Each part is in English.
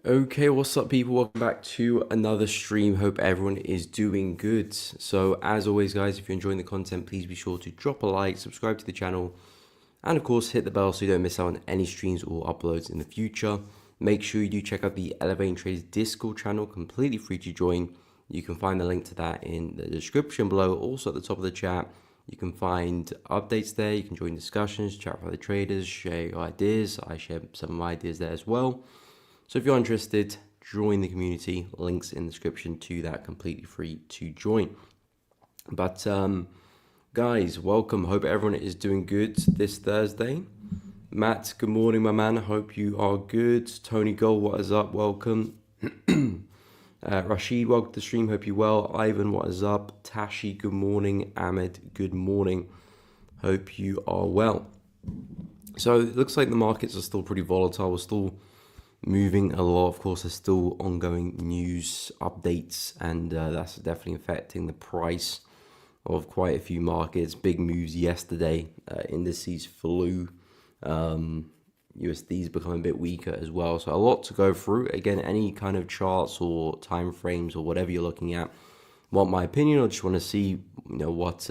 Okay, what's up, people? Welcome back to another stream. Hope everyone is doing good. So, as always, guys, if you're enjoying the content, please be sure to drop a like, subscribe to the channel, and of course, hit the bell so you don't miss out on any streams or uploads in the future. Make sure you do check out the Elevating Traders Discord channel, completely free to join. You can find the link to that in the description below. Also, at the top of the chat, you can find updates there. You can join discussions, chat with other traders, share your ideas. I share some of my ideas there as well. So if you're interested, join the community. Links in the description to that, completely free to join. But guys, welcome. Hope everyone is doing good this Thursday. Matt, good morning, my man. Hope you are good. Tony Gold, what is up? Welcome. Rashid, welcome to the stream. Hope you're well. Ivan, what is up? Tashi, good morning. Ahmed, good morning. Hope you are well. So it looks like the markets are still pretty volatile. We're still moving a lot. Of course, there's still ongoing news updates, and that's definitely affecting the price of quite a few markets. Big moves yesterday. Indices flew. USD's becoming a bit weaker as well. So a lot to go through. Again, any kind of charts or time frames or whatever you're looking at, want my opinion or just want to see, what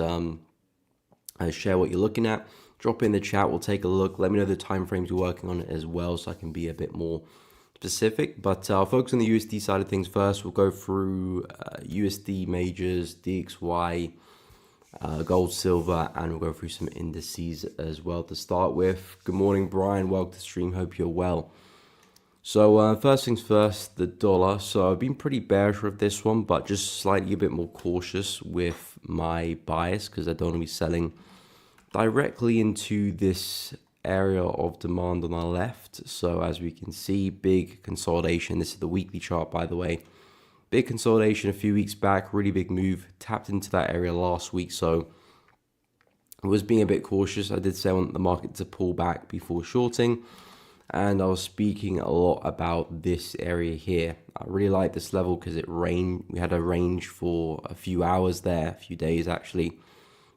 share what you're looking at. Drop in the chat, we'll take a look. Let me know the time frames you're working on as well so I can be a bit more specific. But I'll focus on the USD side of things first. We'll go through USD majors, DXY, gold, silver, and we'll go through some indices as well to start with. Good morning, Brian. Welcome to the stream. Hope you're well. So first things first, the dollar. So I've been pretty bearish with this one, but just slightly a bit more cautious with my bias because I don't want to be selling directly into this area of demand on our left. So as we can see, big consolidation. This is the weekly chart, by the way. Big consolidation a few weeks back, really big move, tapped into that area last week. So I was being a bit cautious. I did say I want the market to pull back before shorting. And I was speaking a lot about this area here. I really like this level because we had a range for a few hours there, a few days actually,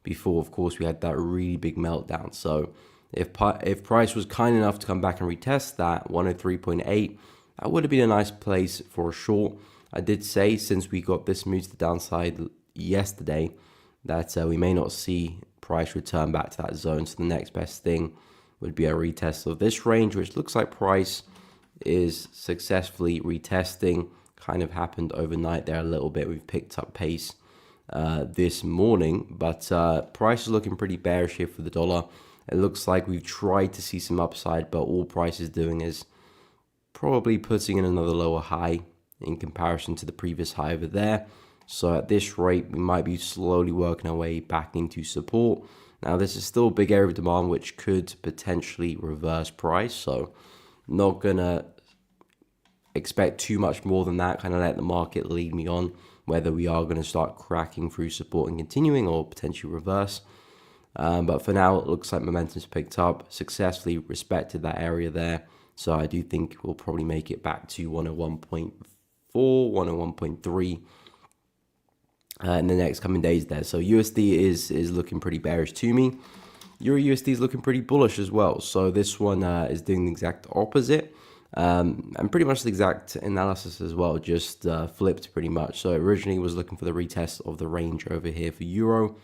before, of course, we had that really big meltdown. So if price was kind enough to come back and retest that 103.8, that would have been a nice place for a short. I did say, since we got this move to the downside yesterday, that we may not see price return back to that zone. So the next best thing would be a retest of this range, which looks like price is successfully retesting. Kind of happened overnight there a little bit. We've picked up pace this morning, but price is looking pretty bearish here for the dollar. It looks like we've tried to see some upside, but all price is doing is probably putting in another lower high in comparison to the previous high over there. So at this rate, we might be slowly working our way back into support. Now, this is still a big area of demand, which could potentially reverse price. So not gonna expect too much more than that, kind of let the market lead me on whether we are going to start cracking through support and continuing or potentially reverse. But for now, it looks like momentum's picked up, successfully respected that area there. So I do think we'll probably make it back to 101.4, 101.3 in the next coming days there. So USD is looking pretty bearish to me. Euro USD is looking pretty bullish as well. So this one is doing the exact opposite. And pretty much the exact analysis as well, just flipped pretty much. So originally was looking for the retest of the range over here for Euro.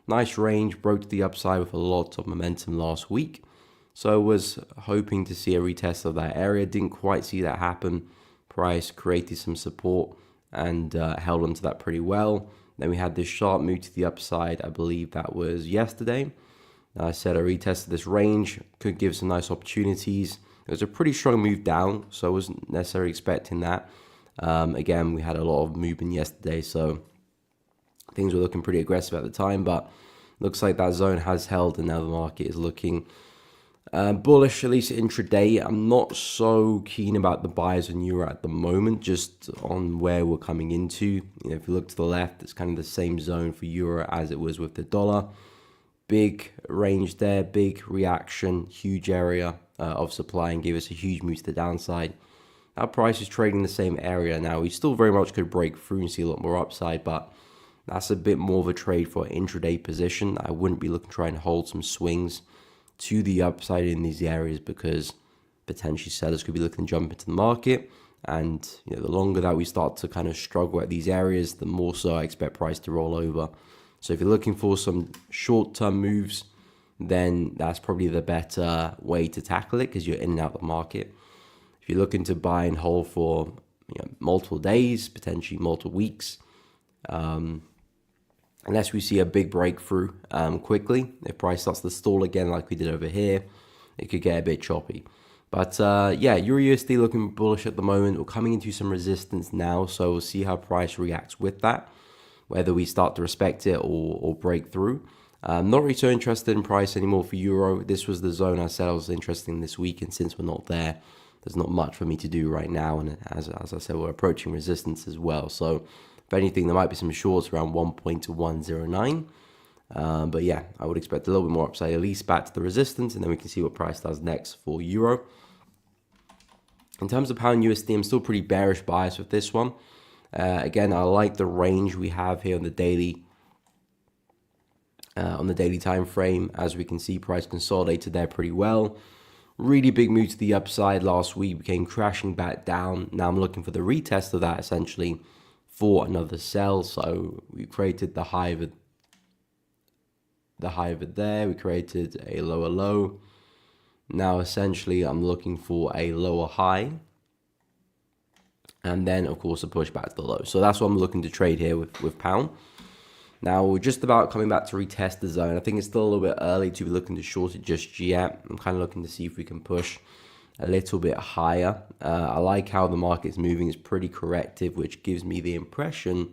Nice range, broke to the upside with a lot of momentum last week. So was hoping to see a retest of that area. Didn't quite see that happen. Price created some support and held onto that pretty well. Then we had this sharp move to the upside. I believe that was yesterday. I said a retest of this range could give some nice opportunities. It was a pretty strong move down, so I wasn't necessarily expecting that. Again, we had a lot of movement yesterday, so things were looking pretty aggressive at the time, but looks like that zone has held, and now the market is looking bullish, at least intraday. I'm not so keen about the buys on Euro at the moment, just on where we're coming into. If you look to the left, it's kind of the same zone for Euro as it was with the dollar. Big range there, big reaction, huge area of supply, and gave us a huge move to the downside. Our price is trading the same area now. We still very much could break through and see a lot more upside, but that's a bit more of a trade for an intraday position. I wouldn't be looking to try and hold some swings to the upside in these areas because potentially sellers could be looking to jump into the market. And the longer that we start to kind of struggle at these areas, the more so I expect price to roll over. So if you're looking for some short-term moves, then that's probably the better way to tackle it, because you're in and out of the market. If you're looking to buy and hold for multiple days, potentially multiple weeks, unless we see a big breakthrough quickly, if price starts to stall again like we did over here, it could get a bit choppy. But yeah, Euro USD looking bullish at the moment. We're coming into some resistance now, so we'll see how price reacts with that, whether we start to respect it or break through. Not really so interested in price anymore for Euro. This was the zone I said I was interested in this week, and since we're not there, there's not much for me to do right now. And as I said, we're approaching resistance as well. So if anything, there might be some shorts around 1.109. But yeah, I would expect a little bit more upside, at least back to the resistance, and then we can see what price does next for Euro. In terms of pound USD, I'm still pretty bearish bias with this one. Again, I like the range we have here on the daily time frame. As we can see, price consolidated there pretty well. Really big move to the upside last week, came crashing back down. Now I'm looking for the retest of that, essentially, for another sell. So we created the high of it there. We created a lower low. Now essentially I'm looking for a lower high, and then of course a push back to the low. So that's what I'm looking to trade here with pound. Now we're just about coming back to retest the zone. I think it's still a little bit early to be looking to short it just yet. I'm kind of looking to see if we can push a little bit higher. I like how the market's moving. It's pretty corrective, which gives me the impression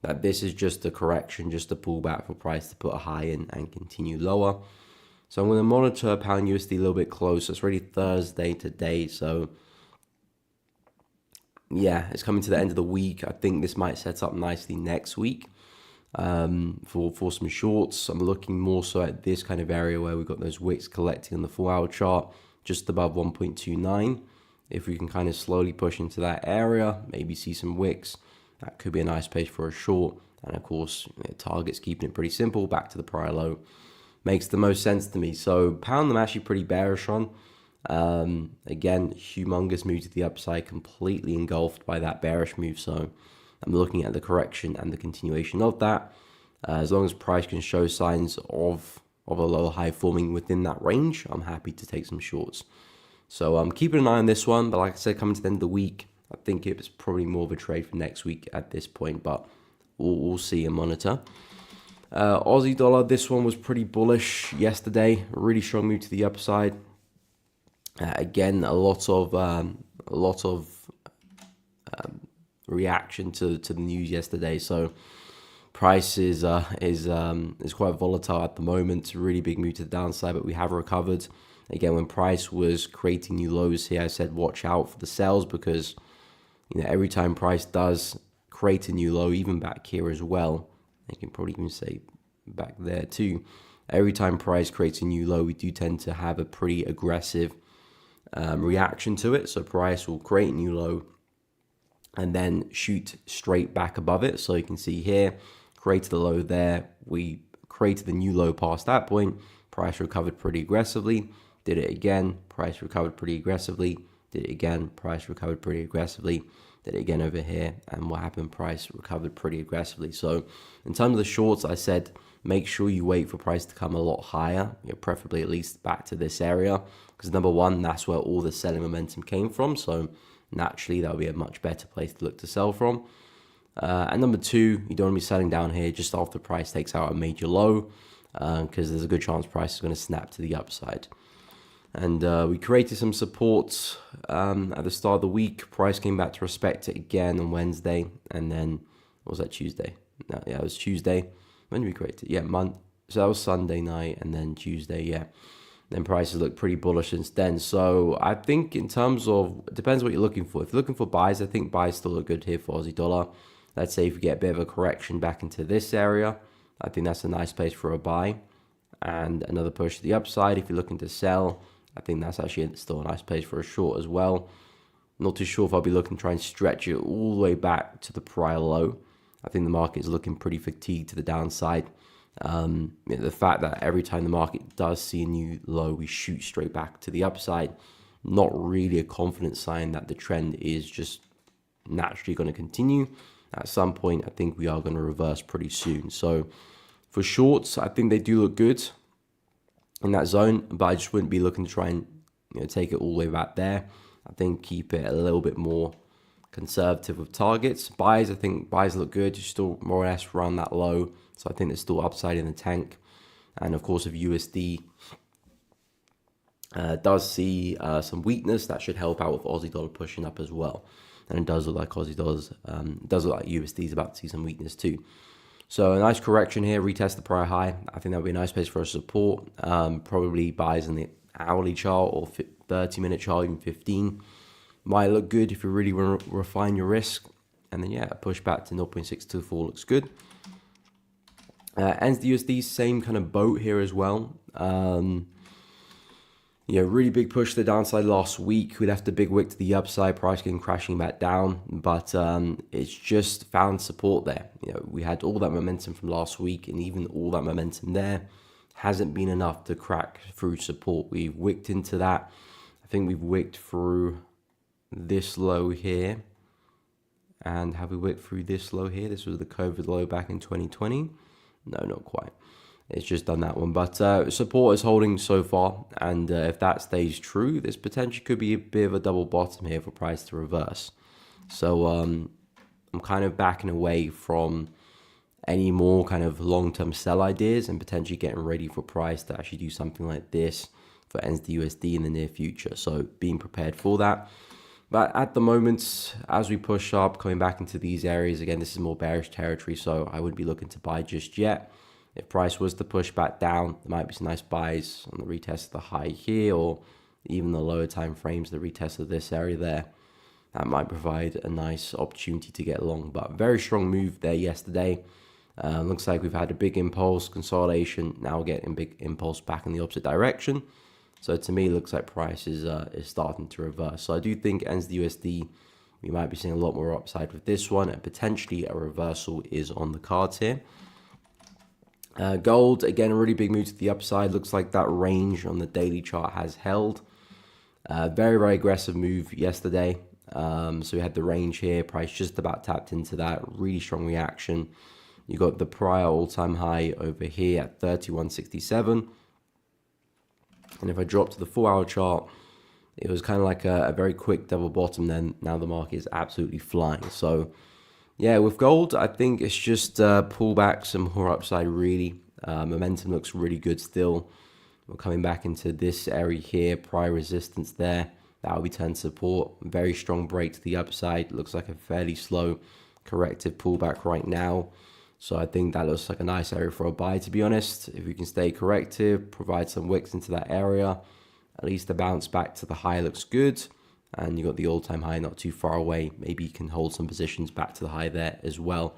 that this is just a correction, just a pullback for price to put a high in and continue lower. So I'm going to monitor pound USD a little bit closer. It's already Thursday today, so yeah, it's coming to the end of the week. I think this might set up nicely next week for some shorts. I'm looking more so at this kind of area where we've got those wicks collecting on the 4-hour chart, just above 1.29. If we can kind of slowly push into that area, maybe see some wicks, that could be a nice place for a short. And of course, target's keeping it pretty simple, back to the prior low. Makes the most sense to me. So pound, I'm actually pretty bearish on. Again, humongous move to the upside, completely engulfed by that bearish move. So I'm looking at the correction and the continuation of that. As long as price can show signs of a lower high forming within that range, I'm happy to take some shorts. So I'm keeping an eye on this one. But like I said, coming to the end of the week, I think it's probably more of a trade for next week at this point. But we'll see and monitor. Aussie dollar, this one was pretty bullish yesterday. Really strong move to the upside. Again, a lot of reaction to the news yesterday. So price is quite volatile at the moment. Really big move to the downside, but we have recovered. Again, when price was creating new lows here, I said watch out for the sells, because every time price does create a new low, even back here as well, you can probably even say back there too, every time price creates a new low, we do tend to have a pretty aggressive reaction to it. So price will create a new low and then shoot straight back above it. So you can see here, created the low there, we created the new low past that point, price recovered pretty aggressively, did it again, price recovered pretty aggressively, did it again, price recovered pretty aggressively, did it again over here, and what happened, price recovered pretty aggressively. So in terms of the shorts, I said make sure you wait for price to come a lot higher, preferably at least back to this area, because number one, that's where all the selling momentum came from. So naturally, that would be a much better place to look to sell from. And number two, you don't want to be selling down here just after price takes out a major low, because there's a good chance price is going to snap to the upside. And we created some supports at the start of the week. Price came back to respect it again on Wednesday, and then what was that, Tuesday? No, yeah, it was Tuesday. When did we create it? Yeah, so that was Sunday night, and then Tuesday, yeah. Then prices look pretty bullish since then. So I think in terms of, it depends what you're looking for. If you're looking for buys, I think buys still look good here for Aussie dollar. Let's say if we get a bit of a correction back into this area, I think that's a nice place for a buy. And another push to the upside. If you're looking to sell, I think that's actually still a nice place for a short as well. Not too sure if I'll be looking to try and stretch it all the way back to the prior low. I think the market is looking pretty fatigued to the downside. The fact that every time the market does see a new low, we shoot straight back to the upside not really a confident sign that the trend is just naturally going to continue. At some point, I think we are going to reverse pretty soon. So for shorts, I think they do look good in that zone, but I just wouldn't be looking to try and take it all the way back there. I think keep it a little bit more conservative with targets. Buys, I think buys look good. You're still more or less around that low, so I think there's still upside in the tank. And of course, if USD does see some weakness, that should help out with Aussie dollar pushing up as well. And it does look like Aussie dollars, does look like USD is about to see some weakness too. So a nice correction here, retest the prior high. I think that would be a nice place for a support. Probably buys in the hourly chart or 30-minute chart, even 15. Might look good if you really want to refine your risk. And then, yeah, a push back to 0.624 looks good. Ends the USD, same kind of boat here as well. Really big push to the downside last week. We left a big wick to the upside, price getting crashing back down, but it's just found support there. We had all that momentum from last week, and even all that momentum there hasn't been enough to crack through support. We've wicked into that. I think we've wicked through this low here. And have we wicked through this low here? This was the COVID low back in 2020. No, not quite. It's just done that one, but support is holding so far, and if that stays true, this potentially could be a bit of a double bottom here for price to reverse. So I'm kind of backing away from any more kind of long-term sell ideas and potentially getting ready for price to actually do something like this for NZD in the near future. So being prepared for that. But at the moment, as we push up, coming back into these areas, again, this is more bearish territory, so I wouldn't be looking to buy just yet. If price was to push back down, there might be some nice buys on the retest of the high here, or even the lower time frames, the retest of this area there. That might provide a nice opportunity to get long, but very strong move there yesterday. Looks like we've had a big impulse, consolidation, now getting a big impulse back in the opposite direction. So to me, it looks like price is starting to reverse. So I do think NZD, we might be seeing a lot more upside with this one, and potentially a reversal is on the cards here. Gold, again, a really big move to the upside. Looks like that range on the daily chart has held. Very, very aggressive move yesterday. So we had the range here. Price just about tapped into that. Really strong reaction. You got the prior all-time high over here at 31.67. And if I drop to the 4-hour chart, it was kind of like a very quick double bottom. Then now the market is absolutely flying. So yeah, with gold, I think it's just pull back some more upside, really. Momentum looks really good still. We're coming back into this area here, prior resistance there. That will be turned support. Very strong break to the upside. Looks like a fairly slow corrective pullback right now. So I think that looks like a nice area for a buy, to be honest. If we can stay corrective, provide some wicks into that area, at least the bounce back to the high looks good. And you got the all-time high not too far away. Maybe you can hold some positions back to the high there as well.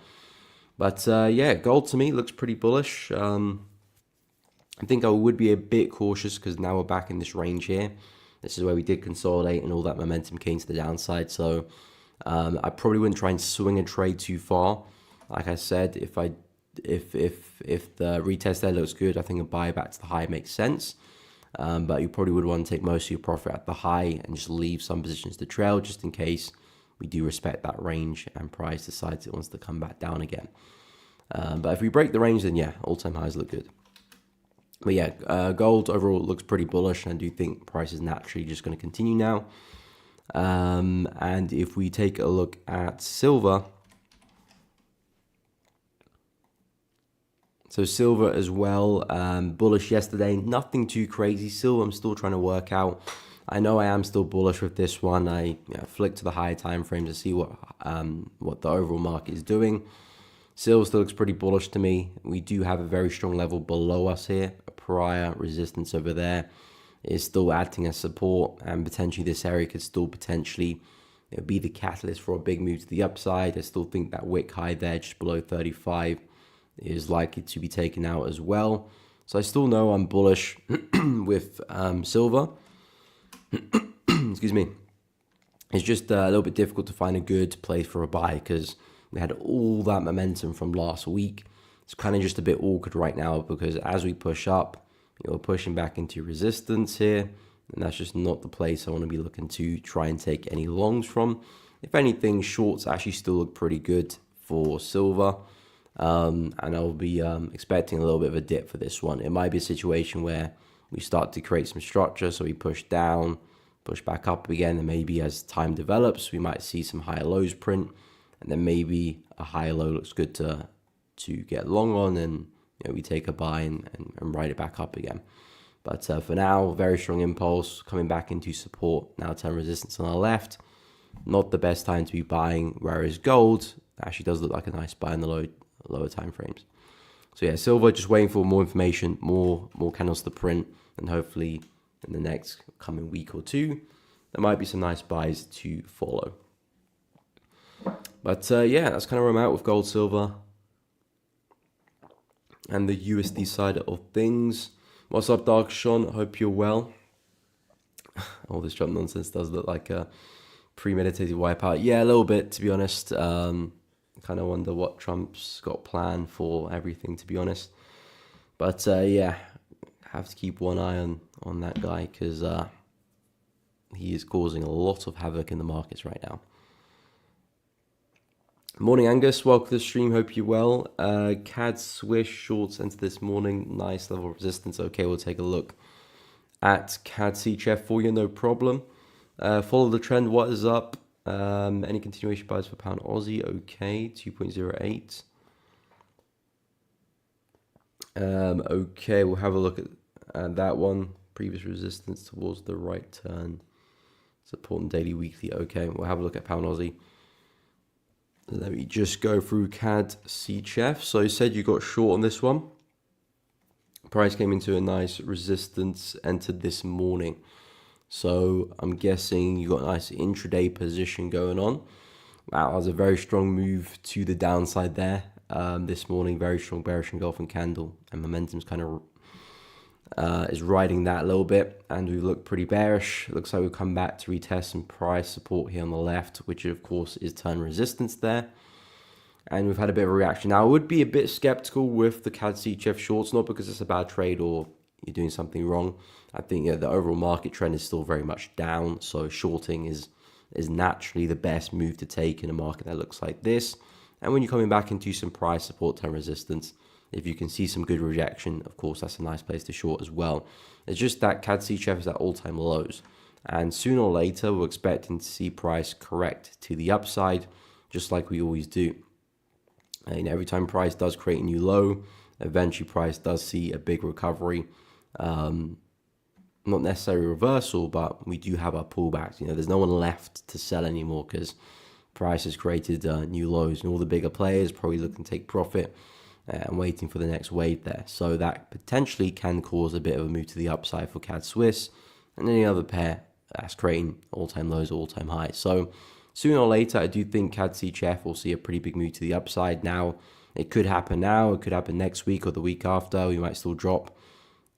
But yeah, gold to me looks pretty bullish. I think I would be a bit cautious because now we're back in this range here. This is where we did consolidate and all that momentum came to the downside. So I probably wouldn't try and swing a trade too far. Like I said, if the retest there looks good, I think a buy back to the high makes sense. But you probably would want to take most of your profit at the high and just leave some positions to trail just in case we do respect that range and price decides it wants to come back down again. But if we break the range, then yeah, all-time highs look good. But yeah, gold overall looks pretty bullish, and I do think price is naturally just going to continue now. And if we take a look at silver, so silver as well, bullish yesterday, nothing too crazy. Silver, I'm still trying to work out. I know I am still bullish with this one. I flick to the higher time frame to see what the overall market is doing. Silver still looks pretty bullish to me. We do have a very strong level below us here. A prior resistance over there is still acting as support, and potentially this area could still potentially be the catalyst for a big move to the upside. I still think that wick high there just below 35 is likely to be taken out as well. So I still know I'm bullish with silver. Excuse me. It's just a little bit difficult to find a good place for a buy because we had all that momentum from last week. It's kind of just a bit awkward right now because as we push up, we're pushing back into resistance here. and that's just not the place I want to be looking to try and take any longs from. If anything, shorts actually still look pretty good for silver. And I'll be expecting a little bit of a dip for this one. It might be a situation where we start to create some structure, so we push down, push back up again, and maybe as time develops, we might see some higher lows print, and then maybe a higher low looks good to get long on, and we take a buy and ride it back up again. But for now, very strong impulse coming back into support. Now turn resistance on the left. Not the best time to be buying, whereas gold actually does look like a nice buy in the lower time frames. So yeah, silver, just waiting for more information, more candles to print, and hopefully in the next coming week or two, there might be some nice buys to follow. But yeah, that's kind of where I'm at with gold, silver, and the USD side of things. What's up, Dark Sean? Hope you're well. All this Trump nonsense does look like a premeditated wipeout. Yeah, a little bit, to be honest. Kind of wonder what Trump's got planned for everything, to be honest. But yeah, have to keep one eye on that guy, because he is causing a lot of havoc in the markets right now. Morning, Angus. Welcome to the stream. Hope you're well. CAD Swiss shorts into this morning. Nice level of resistance. Okay, we'll take a look at CAD CHF for you. No problem. Follow the trend. What is up? Any continuation buys for pound Aussie? Okay, 2.08. Okay, we'll have a look at that one. Previous resistance towards the right turn. Support and daily, weekly. Okay, we'll have a look at pound Aussie. Let me just go through CAD CHF. So you said you got short on this one. Price came into a nice resistance, entered this morning. So I'm guessing you got a nice intraday position going on. Wow, that was a very strong move to the downside there this morning. Very strong bearish engulfing candle, and momentum's kind of is riding that a little bit, and we look pretty bearish. It looks like we'll come back to retest some price support here on the left, which of course is turn resistance there. And we've had a bit of a reaction. Now, I would be a bit skeptical with the CAD CHF shorts, not because it's a bad trade or you're doing something wrong. I think the overall market trend is still very much down, so shorting is naturally the best move to take in a market that looks like this. And when you're coming back into some price support, turn resistance, if you can see some good rejection, of course, that's a nice place to short as well. It's just that CAD CHF is at all-time lows, and sooner or later we're expecting to see price correct to the upside, just like we always do. And every time price does create a new low, eventually price does see a big recovery. Not necessarily reversal, but we do have our pullbacks. There's no one left to sell anymore because price has created new lows, and all the bigger players probably looking to take profit and waiting for the next wave there. So that potentially can cause a bit of a move to the upside for CAD Swiss and any other pair that's creating all-time lows, all-time highs. So sooner or later, I do think CAD CHF will see a pretty big move to the upside. Now, it could happen now, it could happen next week or the week after. We might still drop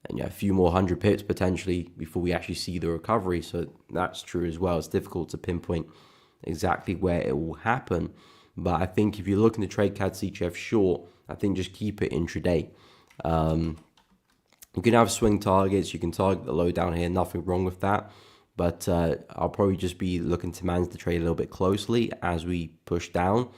and a few more 100 pips potentially before we actually see the recovery. So that's true as well. It's difficult to pinpoint exactly where it will happen. But I think if you're looking to trade CAD CHF short, I think just keep it intraday. You can have swing targets. You can target the low down here. Nothing wrong with that. But I'll probably just be looking to manage the trade a little bit closely as we push down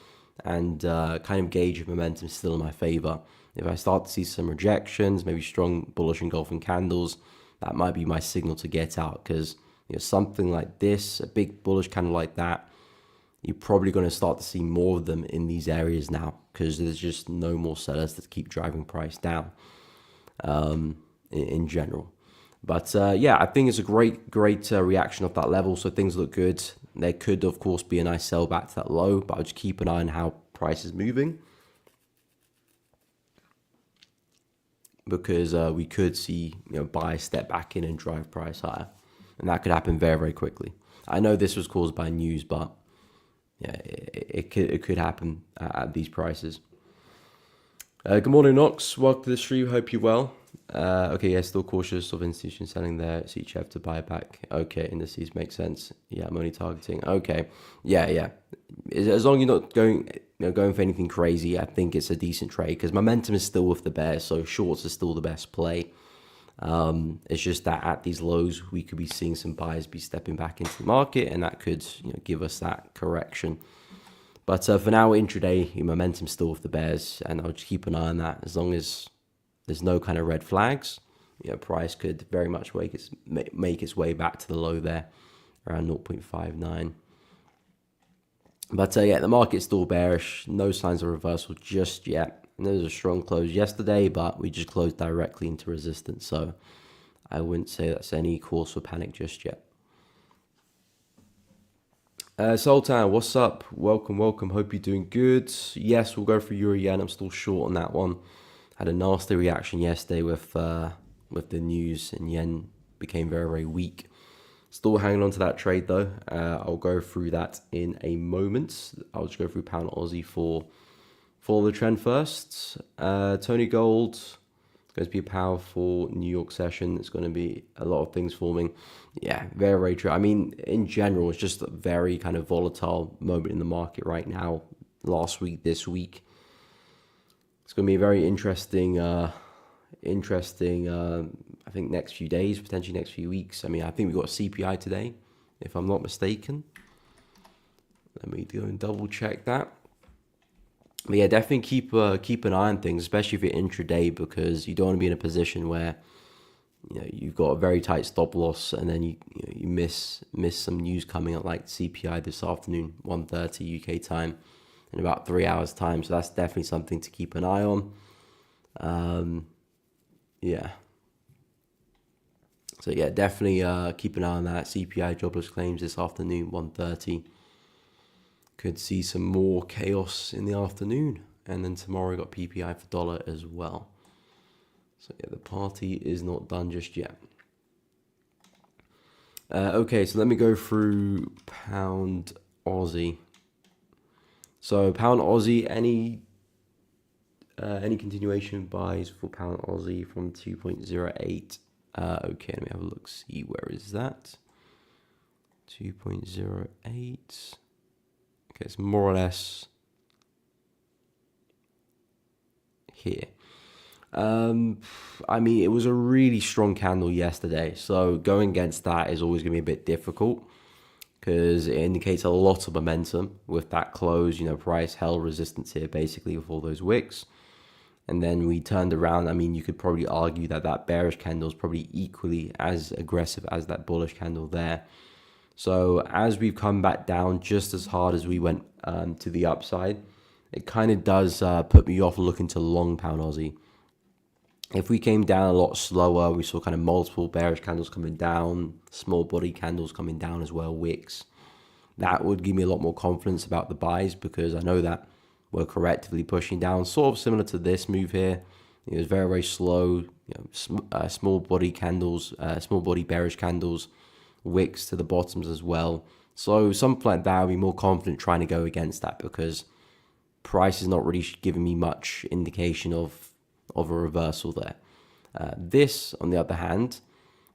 and kind of gauge if momentum is still in my favor. If I start to see some rejections, maybe strong bullish engulfing candles, that might be my signal to get out, because something like this, a big bullish candle like that, you're probably going to start to see more of them in these areas now, because there's just no more sellers that keep driving price down in general. But yeah, I think it's a great reaction off that level, so things look good. There could, of course, be a nice sell back to that low, but I'll just keep an eye on how price is moving, because we could see buyers step back in and drive price higher, and that could happen very, very quickly. I know this was caused by news, but yeah, it could happen at these prices. Good morning, Knox. Welcome to the stream. Hope you're well. Okay, yeah, still cautious of institutions selling their CHF to buy back. Okay, indices make sense. Yeah, I'm only targeting. Okay, yeah. As long as you're not going for anything crazy, I think it's a decent trade, because momentum is still with the bears, so shorts are still the best play. It's just that at these lows, we could be seeing some buyers be stepping back into the market, and that could give us that correction. But for now, intraday, your momentum's still with the bears, and I'll just keep an eye on that. As long as there's no kind of red flags, price could very much make its way back to the low there, around 0.59. But yeah, the market's still bearish. No signs of reversal just yet. And there was a strong close yesterday, but we just closed directly into resistance. So I wouldn't say that's any cause for panic just yet. Sultan, what's up? Welcome. Hope you're doing good. Yes, we'll go for Euro Yen. I'm still short on that one. Had a nasty reaction yesterday with the news, and yen became very, very weak. Still hanging on to that trade though. I'll go through that in a moment. I'll just go through pound Aussie for the trend first. Tony Gold, going to be a powerful New York session. It's going to be a lot of things forming. Yeah, very, very true. I mean, in general, it's just a very kind of volatile moment in the market right now. Last week, this week. It's going to be a very interesting, I think, next few days, potentially next few weeks. I mean, I think we've got a CPI today, if I'm not mistaken. Let me go and double check that. But yeah, definitely keep an eye on things, especially if you're intraday, because you don't want to be in a position where you've got a very tight stop loss, and then you miss some news coming up, like CPI this afternoon, 1:30 UK time, in about 3 hours time. So that's definitely something to keep an eye on. Yeah. So yeah, definitely keep an eye on that. CPI jobless claims this afternoon, 1:30. Could see some more chaos in the afternoon. And then tomorrow we got PPI for dollar as well. So yeah, the party is not done just yet. Okay, so let me go through pound Aussie. So pound Aussie, any continuation buys for pound Aussie from 2.08? Okay, let me have a look, see where is that? 2.08. Okay, it's more or less here. I mean, it was a really strong candle yesterday, so going against that is always going to be a bit difficult, because it indicates a lot of momentum with that close. Price held resistance here basically with all those wicks, and then we turned around. I mean, you could probably argue that bearish candle is probably equally as aggressive as that bullish candle there. So as we've come back down just as hard as we went to the upside, it kind of does put me off looking to long pound Aussie. If we came down a lot slower, we saw kind of multiple bearish candles coming down, small body candles coming down as well, wicks. That would give me a lot more confidence about the buys, because I know that we're correctively pushing down, sort of similar to this move here. It was very, very slow, small body candles, small body bearish candles, wicks to the bottoms as well. So something like that, I'll be more confident trying to go against that, because price is not really giving me much indication of a reversal there. This, on the other hand,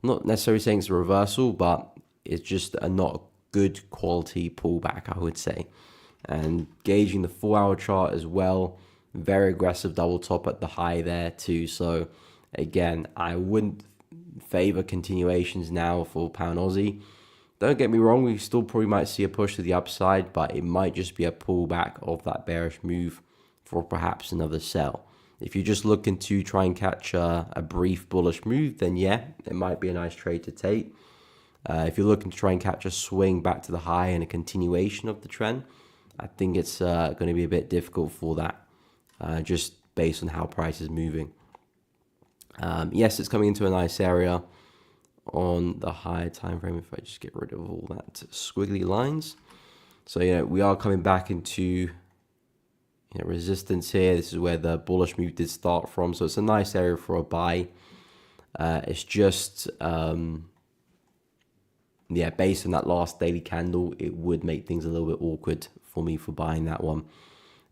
I'm not necessarily saying it's a reversal, but it's just a not good quality pullback, I would say. And gauging the 4-hour chart as well, very aggressive double top at the high there too. So again, I wouldn't favor continuations now for pound Aussie. Don't get me wrong, we still probably might see a push to the upside, but it might just be a pullback of that bearish move for perhaps another sell. If you're just looking to try and catch a brief bullish move, then yeah, it might be a nice trade to take. If you're looking to try and catch a swing back to the high and a continuation of the trend, I think it's going to be a bit difficult for that, just based on how price is moving. Yes, it's coming into a nice area on the higher time frame. If I just get rid of all that squiggly lines. So yeah, we are coming back into resistance here. This is where the bullish move did start from. So it's a nice area for a buy. It's just, based on that last daily candle, it would make things a little bit awkward for me for buying that one.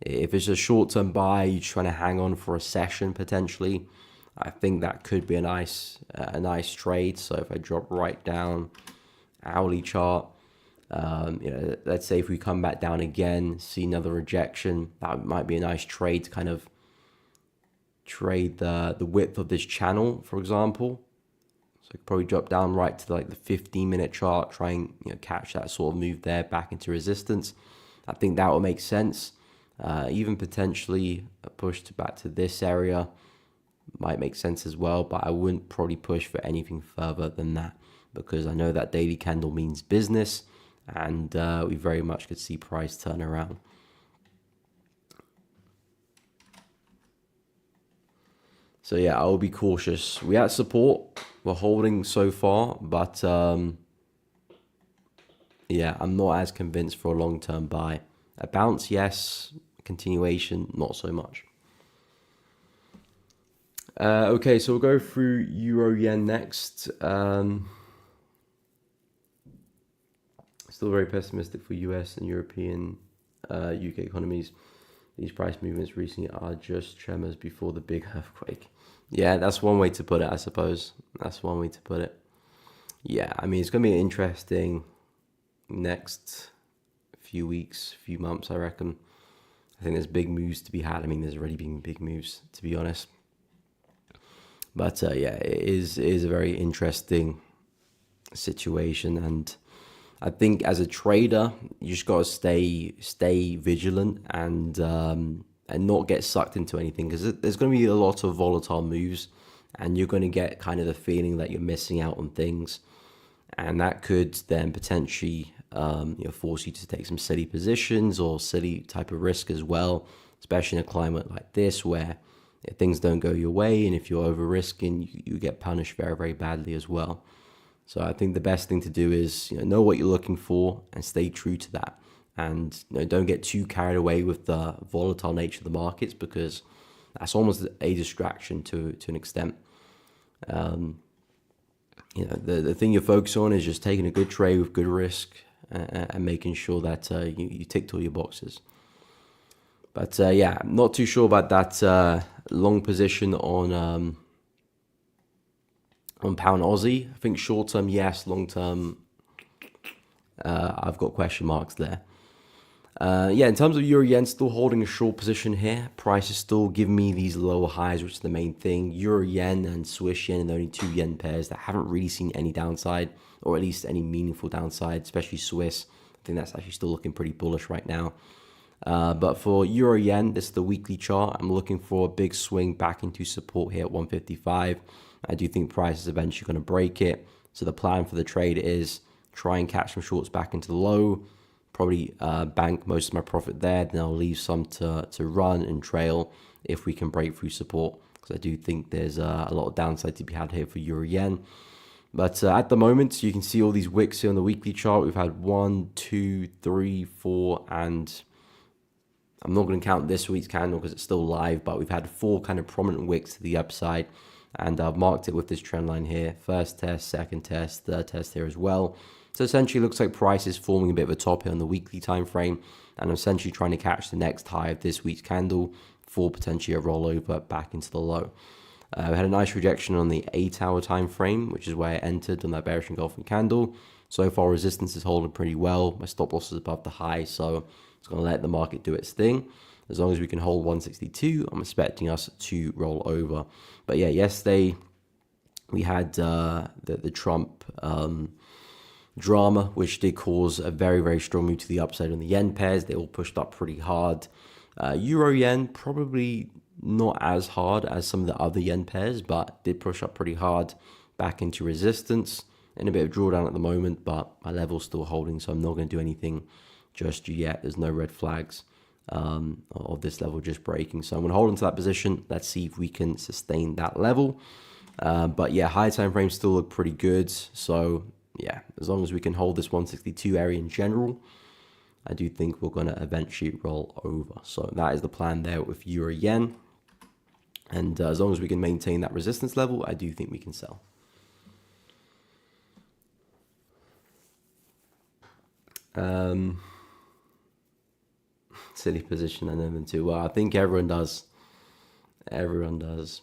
If it's a short-term buy, you're trying to hang on for a session potentially, I think that could be a nice trade. So if I drop right down, hourly chart, let's say if we come back down again, see another rejection, that might be a nice trade to kind of trade the width of this channel, for example. So I could probably drop down right to like the 15-minute chart, try and catch that sort of move there back into resistance. I think that will make sense. Even potentially a push back to this area might make sense as well, but I wouldn't probably push for anything further than that, because I know that daily candle means business, and we very much could see price turn around. So yeah, I will be cautious. We at support, we're holding so far, but yeah, I'm not as convinced for a long-term buy. A bounce, yes. Continuation, not so much. Okay, so we'll go through Euro Yen next. Still very pessimistic for US and European, UK economies. These price movements recently are just tremors before the big earthquake. Yeah, that's one way to put it, I suppose. That's one way to put it. Yeah, I mean, it's going to be an interesting next few weeks, few months, I reckon. I think there's big moves to be had. I mean, there's already been big moves, to be honest. But yeah, it is a very interesting situation, and I think as a trader, you just got to stay vigilant and not get sucked into anything, because there's going to be a lot of volatile moves, and you're going to get kind of the feeling that you're missing out on things, and that could then potentially force you to take some silly positions or silly type of risk as well, especially in a climate like this where if things don't go your way and if you're over risking, you get punished very, very badly as well. So I think the best thing to do is know what you're looking for and stay true to that, and don't get too carried away with the volatile nature of the markets, because that's almost a distraction to an extent. The thing you're focused on is just taking a good trade with good risk and making sure that you ticked all your boxes. But yeah, I'm not too sure about that long position on pound Aussie. I think short term, yes. Long term, I've got question marks there. Yeah, in terms of Euro Yen, still holding a short position here. Price is still giving me these lower highs, which is the main thing. Euro Yen and Swiss Yen are the only two yen pairs that haven't really seen any downside, or at least any meaningful downside, especially Swiss. I think that's actually still looking pretty bullish right now. But for Euro Yen, this is the weekly chart. I'm looking for a big swing back into support here at 155. I do think price is eventually going to break it. So the plan for the trade is try and catch some shorts back into the low, probably bank most of my profit there. Then I'll leave some to run and trail if we can break through support, because I do think there's a lot of downside to be had here for Euro Yen. But at the moment, you can see all these wicks here on the weekly chart. We've had 1, 2, 3, 4, and I'm not going to count this week's candle because it's still live, but we've had 4 kind of prominent wicks to the upside, and I've marked it with this trend line here. First test, second test, third test here as well. So essentially it looks like price is forming a bit of a top here on the weekly time frame, and I'm essentially trying to catch the next high of this week's candle for potentially a rollover back into the low. We had a nice rejection on the 8-hour time frame, which is where I entered on that bearish engulfing candle. So far resistance is holding pretty well. My stop loss is above the high, so it's going to let the market do its thing. As long as we can hold 162, I'm expecting us to roll over. But yeah, yesterday we had the Trump drama, which did cause a very, very strong move to the upside on the yen pairs. They all pushed up pretty hard. Euro yen probably not as hard as some of the other yen pairs, but did push up pretty hard back into resistance. In a bit of drawdown at the moment, but my level's still holding, so I'm not going to do anything just yet. There's no red flags of this level just breaking, so I'm going to hold into that position. Let's see if we can sustain that level. But yeah, high time frames still look pretty good, so yeah, as long as we can hold this 162 area in general, I do think we're going to eventually roll over. So that is the plan there with Euro Yen, and as long as we can maintain that resistance level, I do think we can sell. Silly position, I know them too well. I think everyone does. Everyone does.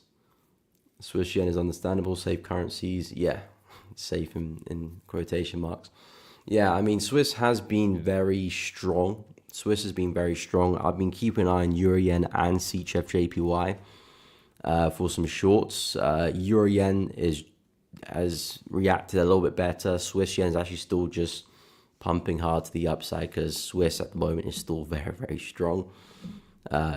Swiss yen is understandable. Safe currencies, yeah, safe in quotation marks. Yeah, I mean, Swiss has been very strong. Swiss has been very strong. I've been keeping an eye on Euro yen and CHF JPY for some shorts. Euro yen is has reacted a little bit better. Swiss yen is actually still just pumping hard to the upside because Swiss at the moment is still very, very strong.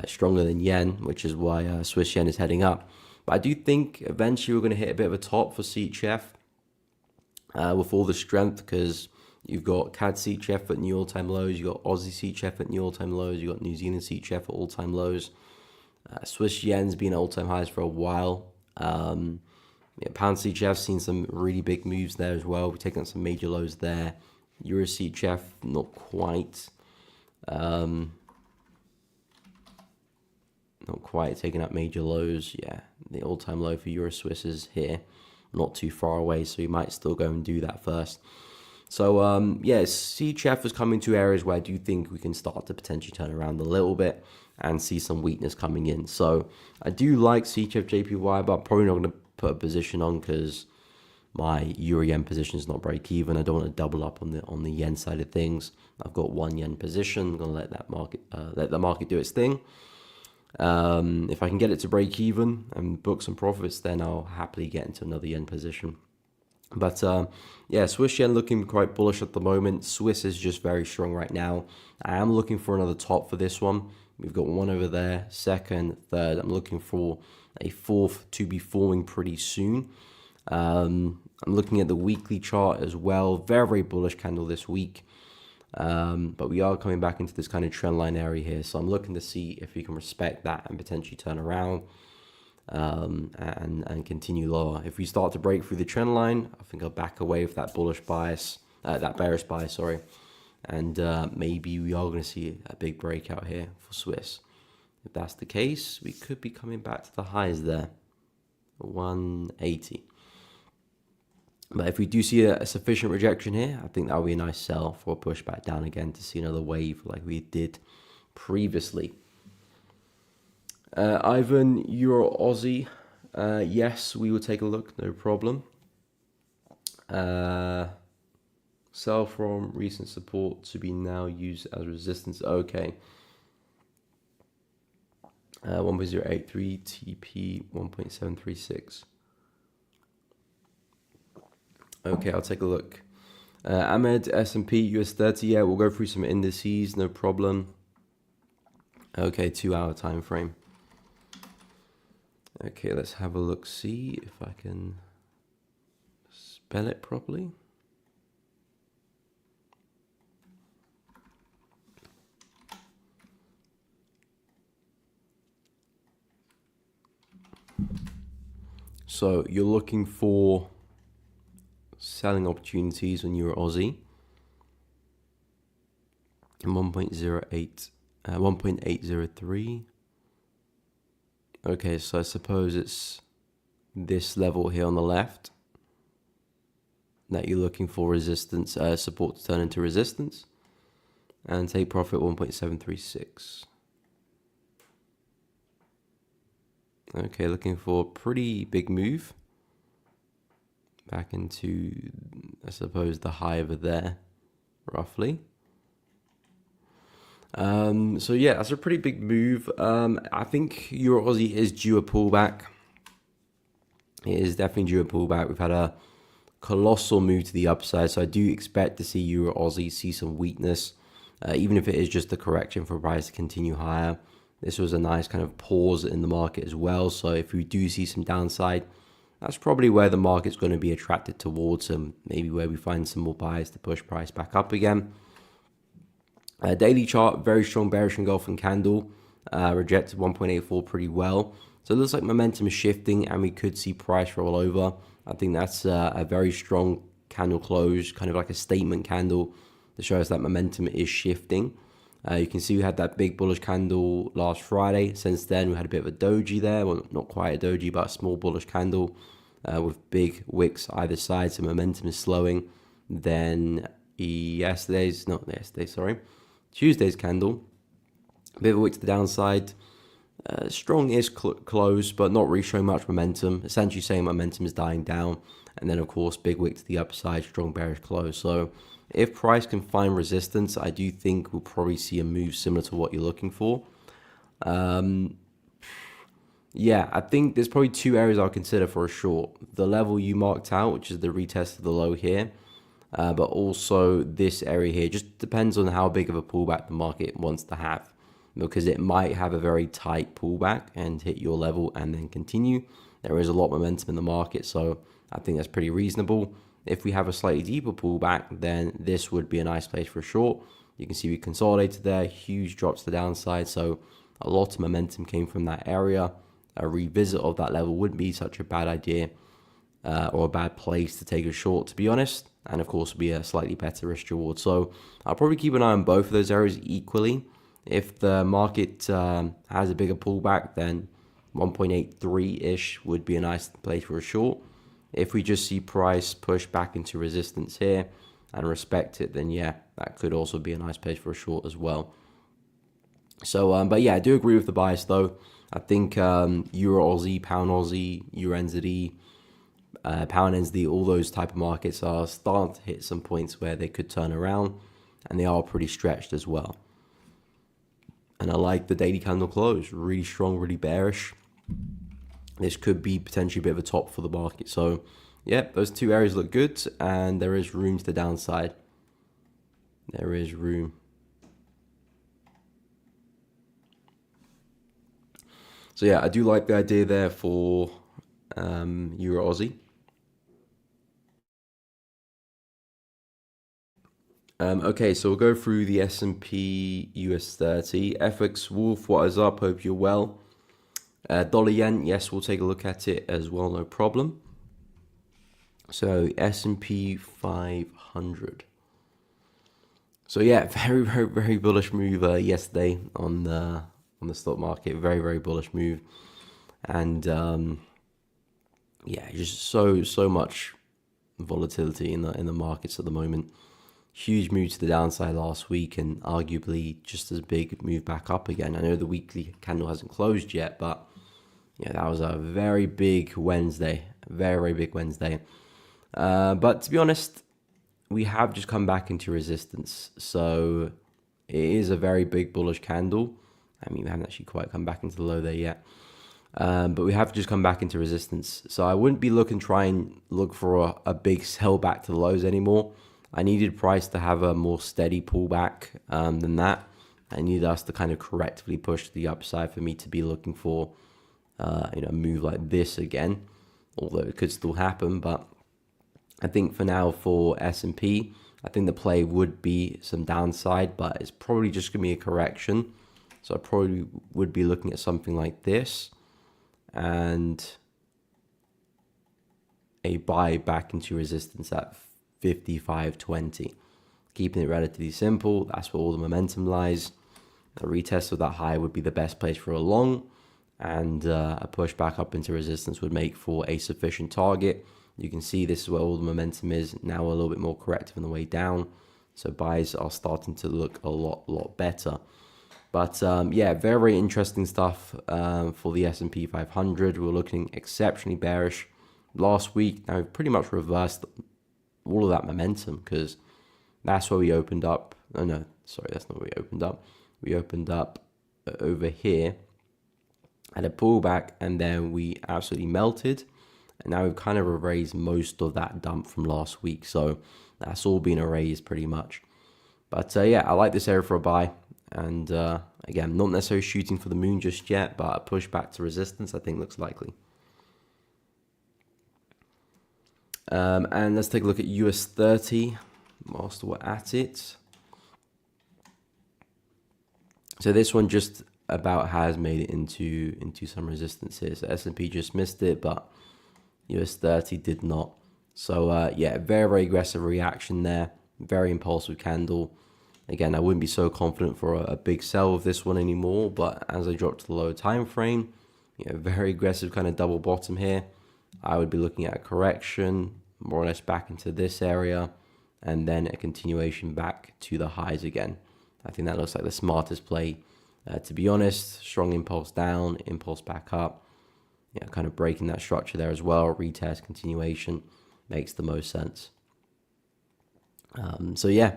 Stronger than yen, which is why Swiss yen is heading up. But I do think eventually we're going to hit a bit of a top for CHF with all the strength, because you've got CAD CHF at new all-time lows, you've got Aussie CHF at new all-time lows, you've got New Zealand CHF at all-time lows. Swiss yen's been at all-time highs for a while. Pound CHF's seen some really big moves there as well. We've taken out some major lows there. Euro CHF, not quite. Not quite taking up major lows. Yeah, the all-time low for Euro Swiss is here, not too far away, so you might still go and do that first. So yeah, CHF is coming to areas where I do think we can start to potentially turn around a little bit and see some weakness coming in. So I do like CHF JPY, but I'm probably not going to put a position on because my Euro Yen position is not break even. I don't want to double up on the yen side of things. I've got one yen position. I'm going to let the market do its thing. If I can get it to break even and book some profits, then I'll happily get into another yen position. But yeah, Swiss yen looking quite bullish at the moment. Swiss is just very strong right now. I am looking for another top for this one. We've got one over there, second, third. I'm looking for a fourth to be forming pretty soon. I'm looking at the weekly chart as well. Very, very bullish candle this week. But we are coming back into this kind of trend line area here. So I'm looking to see if we can respect that and potentially turn around and continue lower. If we start to break through the trend line, I think I'll back away with that bullish bias, that bearish bias, sorry. And maybe we are going to see a big breakout here for Swiss. If that's the case, we could be coming back to the highs there, 180. But if we do see a sufficient rejection here, I think that would be a nice sell for a push back down again to see another wave like we did previously. Ivan, Euro Aussie. Yes, we will take a look, no problem. Sell from recent support to be now used as resistance. Okay. 1.083 TP 1.736. Okay, I'll take a look. Ahmed, S&P, US 30. Yeah, we'll go through some indices, no problem. Okay, 2-hour time frame. Okay, let's have a look, see if I can spell it properly. So you're looking for selling opportunities on Euro Aussie. 1.08, 1.803. Okay, so I suppose it's this level here on the left that you're looking for resistance, support to turn into resistance, and take profit 1.736. Okay, looking for a pretty big move back into, I suppose, the high over there, roughly. So yeah, that's a pretty big move. I think Euro Aussie is due a pullback. It is definitely due a pullback. We've had a colossal move to the upside, so I do expect to see Euro Aussie see some weakness, even if it is just a correction for price to continue higher. This was a nice kind of pause in the market as well. So if we do see some downside, that's probably where the market's going to be attracted towards, and maybe where we find some more buyers to push price back up again. Daily chart, very strong bearish engulfing candle, rejected 1.84 pretty well. So it looks like momentum is shifting and we could see price roll over. I think that's a very strong candle close, kind of like a statement candle that shows that momentum is shifting. You can see we had that big bullish candle last Friday. Since then, we had a bit of a doji there. Well, not quite a doji, but a small bullish candle with big wicks either side. So momentum is slowing. Then Tuesday's candle, a bit of a wick to the downside. Strong-ish close, but not really showing much momentum. Essentially saying momentum is dying down. And then, of course, big wick to the upside, strong bearish close. So if price can find resistance, I do think we'll probably see a move similar to what you're looking for. Yeah, I think there's probably two areas I'll consider for a short. The level you marked out, which is the retest of the low here, but also this area here. Just depends on how big of a pullback the market wants to have, because it might have a very tight pullback and hit your level and then continue. There is a lot of momentum in the market, so I think that's pretty reasonable. If we have a slightly deeper pullback, then this would be a nice place for a short. You can see we consolidated there, huge drops to the downside, so a lot of momentum came from that area. A revisit of that level wouldn't be such a bad idea or a bad place to take a short, to be honest, and of course be a slightly better risk reward. So I'll probably keep an eye on both of those areas equally. If the market has a bigger pullback, then 1.83-ish would be a nice place for a short. If we just see price push back into resistance here and respect it, then yeah, that could also be a nice place for a short as well. So, but yeah, I do agree with the bias though. I think Euro Aussie, Pound Aussie, Euro NZD, Pound NZD, all those type of markets are starting to hit some points where they could turn around, and they are pretty stretched as well. And I like the daily candle close, really strong, really bearish. This could be potentially a bit of a top for the market. So, yeah, those two areas look good, and there is room to the downside. There is room. So yeah, I do like the idea there for Euro Aussie. Okay, so we'll go through the S&P US 30. FX Wolf, what is up? Hope you're well. Dollar yen, yes, we'll take a look at it as well, no problem. So S&P 500. So yeah, very, very, very bullish move yesterday on the stock market. Very, very bullish move, and yeah, just so much volatility in the markets at the moment. Huge move to the downside last week, and arguably just as big move back up again. I know the weekly candle hasn't closed yet, but yeah, that was a very big Wednesday, very, very big Wednesday. But to be honest, we have just come back into resistance, so it is a very big bullish candle. I mean, we haven't actually quite come back into the low there yet, but we have just come back into resistance. So I wouldn't be try and look for a big sell back to the lows anymore. I needed price to have a more steady pullback than that. I needed us to kind of correctively push to the upside for me to be looking for a move like this again, although it could still happen. But I think for now for S&P, I think the play would be some downside, but it's probably just going to be a correction. So I probably would be looking at something like this and a buy back into resistance at 55.20. Keeping it relatively simple, that's where all the momentum lies. A retest of that high would be the best place for a long, and a push back up into resistance would make for a sufficient target. You can see this is where all the momentum is, now a little bit more corrective on the way down. So buys are starting to look a lot better. But yeah, very, very interesting stuff for the S&P 500. We're looking exceptionally bearish last week. Now we've pretty much reversed all of that momentum, because that's where we opened up. Oh no, sorry, that's not where we opened up. We opened up over here, had a pullback, and then we absolutely melted. And now we've kind of erased most of that dump from last week. So that's all been erased pretty much. But yeah, I like this area for a buy. And again, not necessarily shooting for the moon just yet, but a push back to resistance I think looks likely. And let's take a look at US 30 whilst we're at it. So this one just about has made it into some resistance here. So S&P just missed it, but US 30 did not. So yeah, very, very aggressive reaction there. Very impulsive candle. Again, I wouldn't be so confident for a big sell of this one anymore, but as I drop to the lower time frame, very aggressive kind of double bottom here. I would be looking at a correction, more or less back into this area, and then a continuation back to the highs again. I think that looks like the smartest play, to be honest. Strong impulse down, impulse back up. Yeah, kind of breaking that structure there as well. Retest, continuation makes the most sense. So yeah,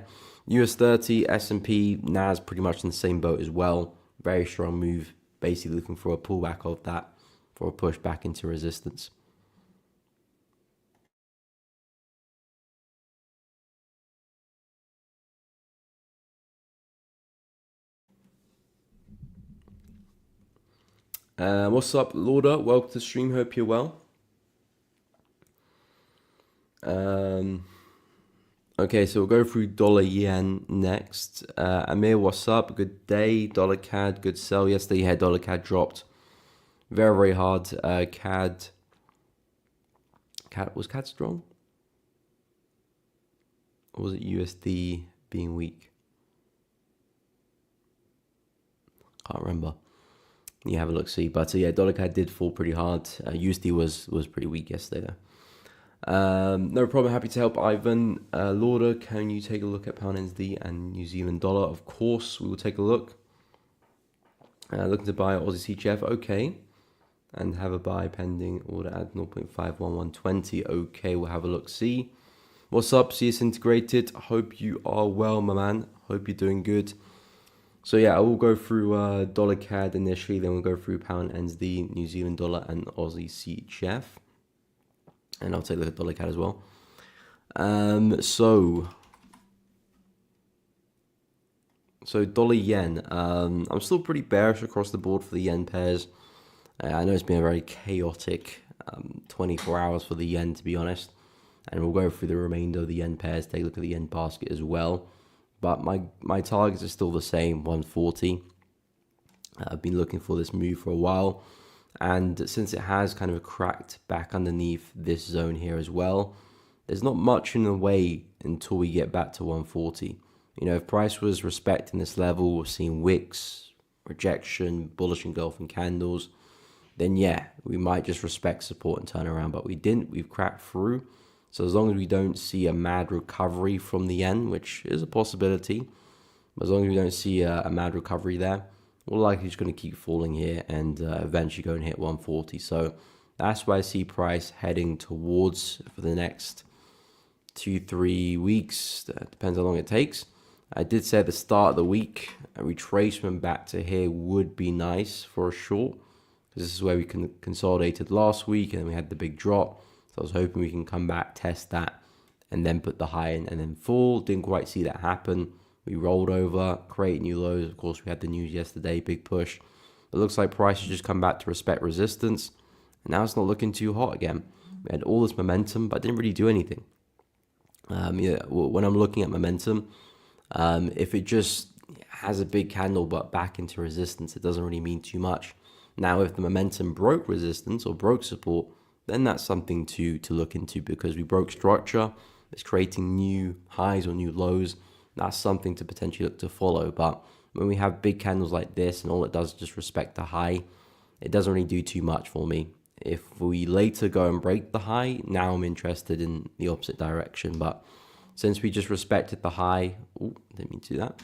US 30, S&P, NAS pretty much in the same boat as well. Very strong move, basically looking for a pullback of that for a push back into resistance. What's up, Lauda? Welcome to the stream. Hope you're well. Okay, so we'll go through dollar yen next. Amir, what's up? Good day. Dollar CAD, good sell. Yesterday, you had dollar CAD dropped very, very hard. CAD was CAD strong? Or was it USD being weak? Can't remember. You have a look, see. But yeah, dollar CAD did fall pretty hard. USD was pretty weak yesterday, though. No problem. Happy to help, Ivan. Lauder, can you take a look at pound NZD and New Zealand dollar? Of course, we will take a look. Looking to buy Aussie CHF, okay. And have a buy pending order at 0.51120. Okay, we'll have a look, see. What's up, CS Integrated? Hope you are well, my man. Hope you're doing good. So yeah, I will go through dollar CAD initially, then we'll go through pound NZD, New Zealand dollar, and Aussie CHF. And I'll take a look at dollar CAD as well. So dollar yen. I'm still pretty bearish across the board for the yen pairs. I know it's been a very chaotic 24 hours for the yen, to be honest. And we'll go through the remainder of the yen pairs, take a look at the yen basket as well. But my targets are still the same, 140. I've been looking for this move for a while. And since it has kind of cracked back underneath this zone here as well, there's not much in the way until we get back to 140. You know, if price was respecting this level, we're seeing wicks, rejection, bullish engulfing candles, then yeah, we might just respect support and turn around. But we didn't. We've cracked through. So as long as we don't see a mad recovery from the yen, which is a possibility, but as long as we don't see a mad recovery there, we're likely just going to keep falling here and eventually go and hit 140. So that's why I see price heading towards for the next 2-3 weeks. Depends how long it takes. I did say at the start of the week, a retracement back to here would be nice for a short. This is where we consolidated last week and then we had the big drop. So I was hoping we can come back, test that, and then put the high in and then fall. Didn't quite see that happen. We rolled over, create new lows. Of course, we had the news yesterday, big push. It looks like price has just come back to respect resistance. And now it's not looking too hot again. We had all this momentum, but didn't really do anything. Yeah, when I'm looking at momentum, if it just has a big candle but back into resistance, it doesn't really mean too much. Now, if the momentum broke resistance or broke support, then that's something to look into because we broke structure. It's creating new highs or new lows. That's something to potentially look to follow. But when we have big candles like this and all it does is just respect the high, it doesn't really do too much for me. If we later go and break the high, now I'm interested in the opposite direction. But since we just respected the high, didn't mean to do that.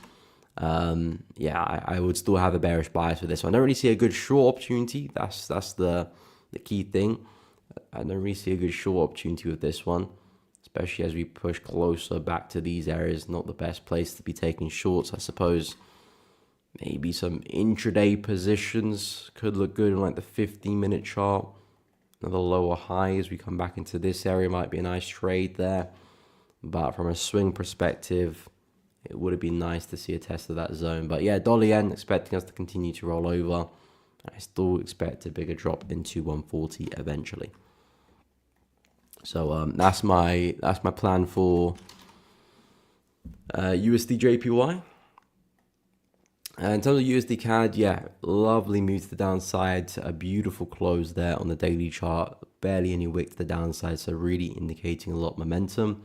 Yeah, I would still have a bearish bias for this one. I don't really see a good short opportunity. That's the key thing. I don't really see a good short opportunity with this one, especially as we push closer back to these areas. Not the best place to be taking shorts, I suppose. Maybe some intraday positions could look good on like the 15-minute chart. Another lower high as we come back into this area might be a nice trade there. But from a swing perspective, it would have been nice to see a test of that zone. But yeah, dollar yen expecting us to continue to roll over. I still expect a bigger drop into 140 eventually. So that's my plan for USD JPY. In terms of USD CAD, yeah, lovely move to the downside. A beautiful close there on the daily chart. Barely any wick to the downside, so really indicating a lot of momentum.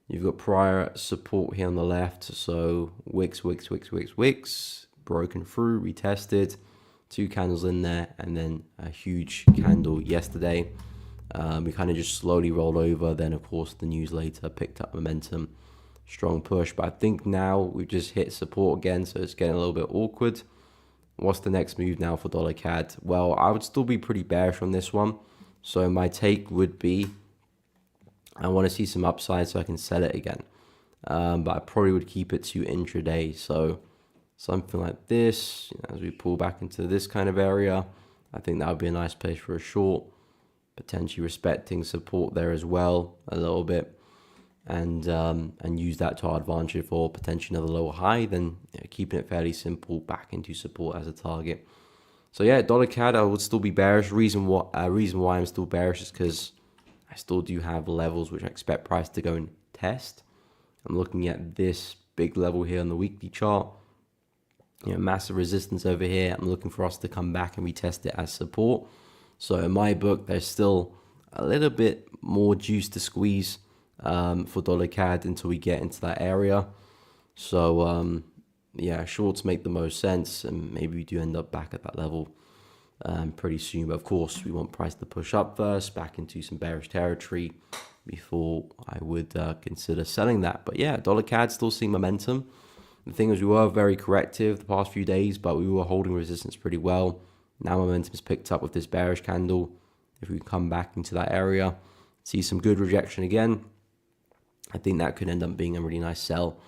You've got prior support here on the left. So wicks, broken through, retested. 2 candles in there, and then a huge candle yesterday. We kind of just slowly rolled over. Then, of course, the news later picked up momentum. Strong push. But I think now we've just hit support again, so it's getting a little bit awkward. What's the next move now for dollar CAD? Well, I would still be pretty bearish on this one. So my take would be I want to see some upside so I can sell it again. But I probably would keep it to intraday. So something like this, as we pull back into this kind of area, I think that would be a nice place for a short, potentially respecting support there as well a little bit, and use that to our advantage for potentially another lower high. Then keeping it fairly simple back into support as a target. So yeah, dollar CAD I would still be bearish. Reason why I'm still bearish is because I still do have levels which I expect price to go and test. I'm looking at this big level here on the weekly chart. Massive resistance over here. I'm looking for us to come back and retest it as support. So in my book, there's still a little bit more juice to squeeze for dollar CAD until we get into that area. So yeah, shorts make the most sense, and maybe we do end up back at that level pretty soon. But of course, we want price to push up first, back into some bearish territory before I would consider selling that. But yeah, dollar CAD still seeing momentum. The thing is, we were very corrective the past few days, but we were holding resistance pretty well. Now momentum's picked up with this bearish candle. If we come back into that area, see some good rejection again, I think that could end up being a really nice sell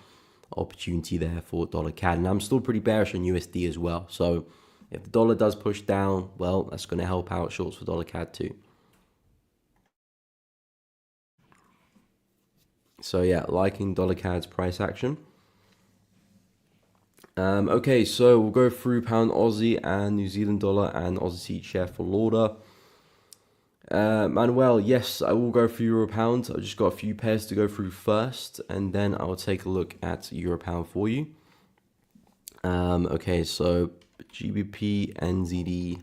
opportunity there for dollar CAD. And I'm still pretty bearish on USD as well. So if the dollar does push down, well, that's going to help out shorts for dollar CAD too. So yeah, liking dollar CAD's price action. Okay, so we'll go through pound Aussie and New Zealand dollar and Aussie share for Lauder. Manuel, yes, I will go through Euro pound. I've just got a few pairs to go through first, and then I'll take a look at Euro pound for you. Okay, so GBP, NZD.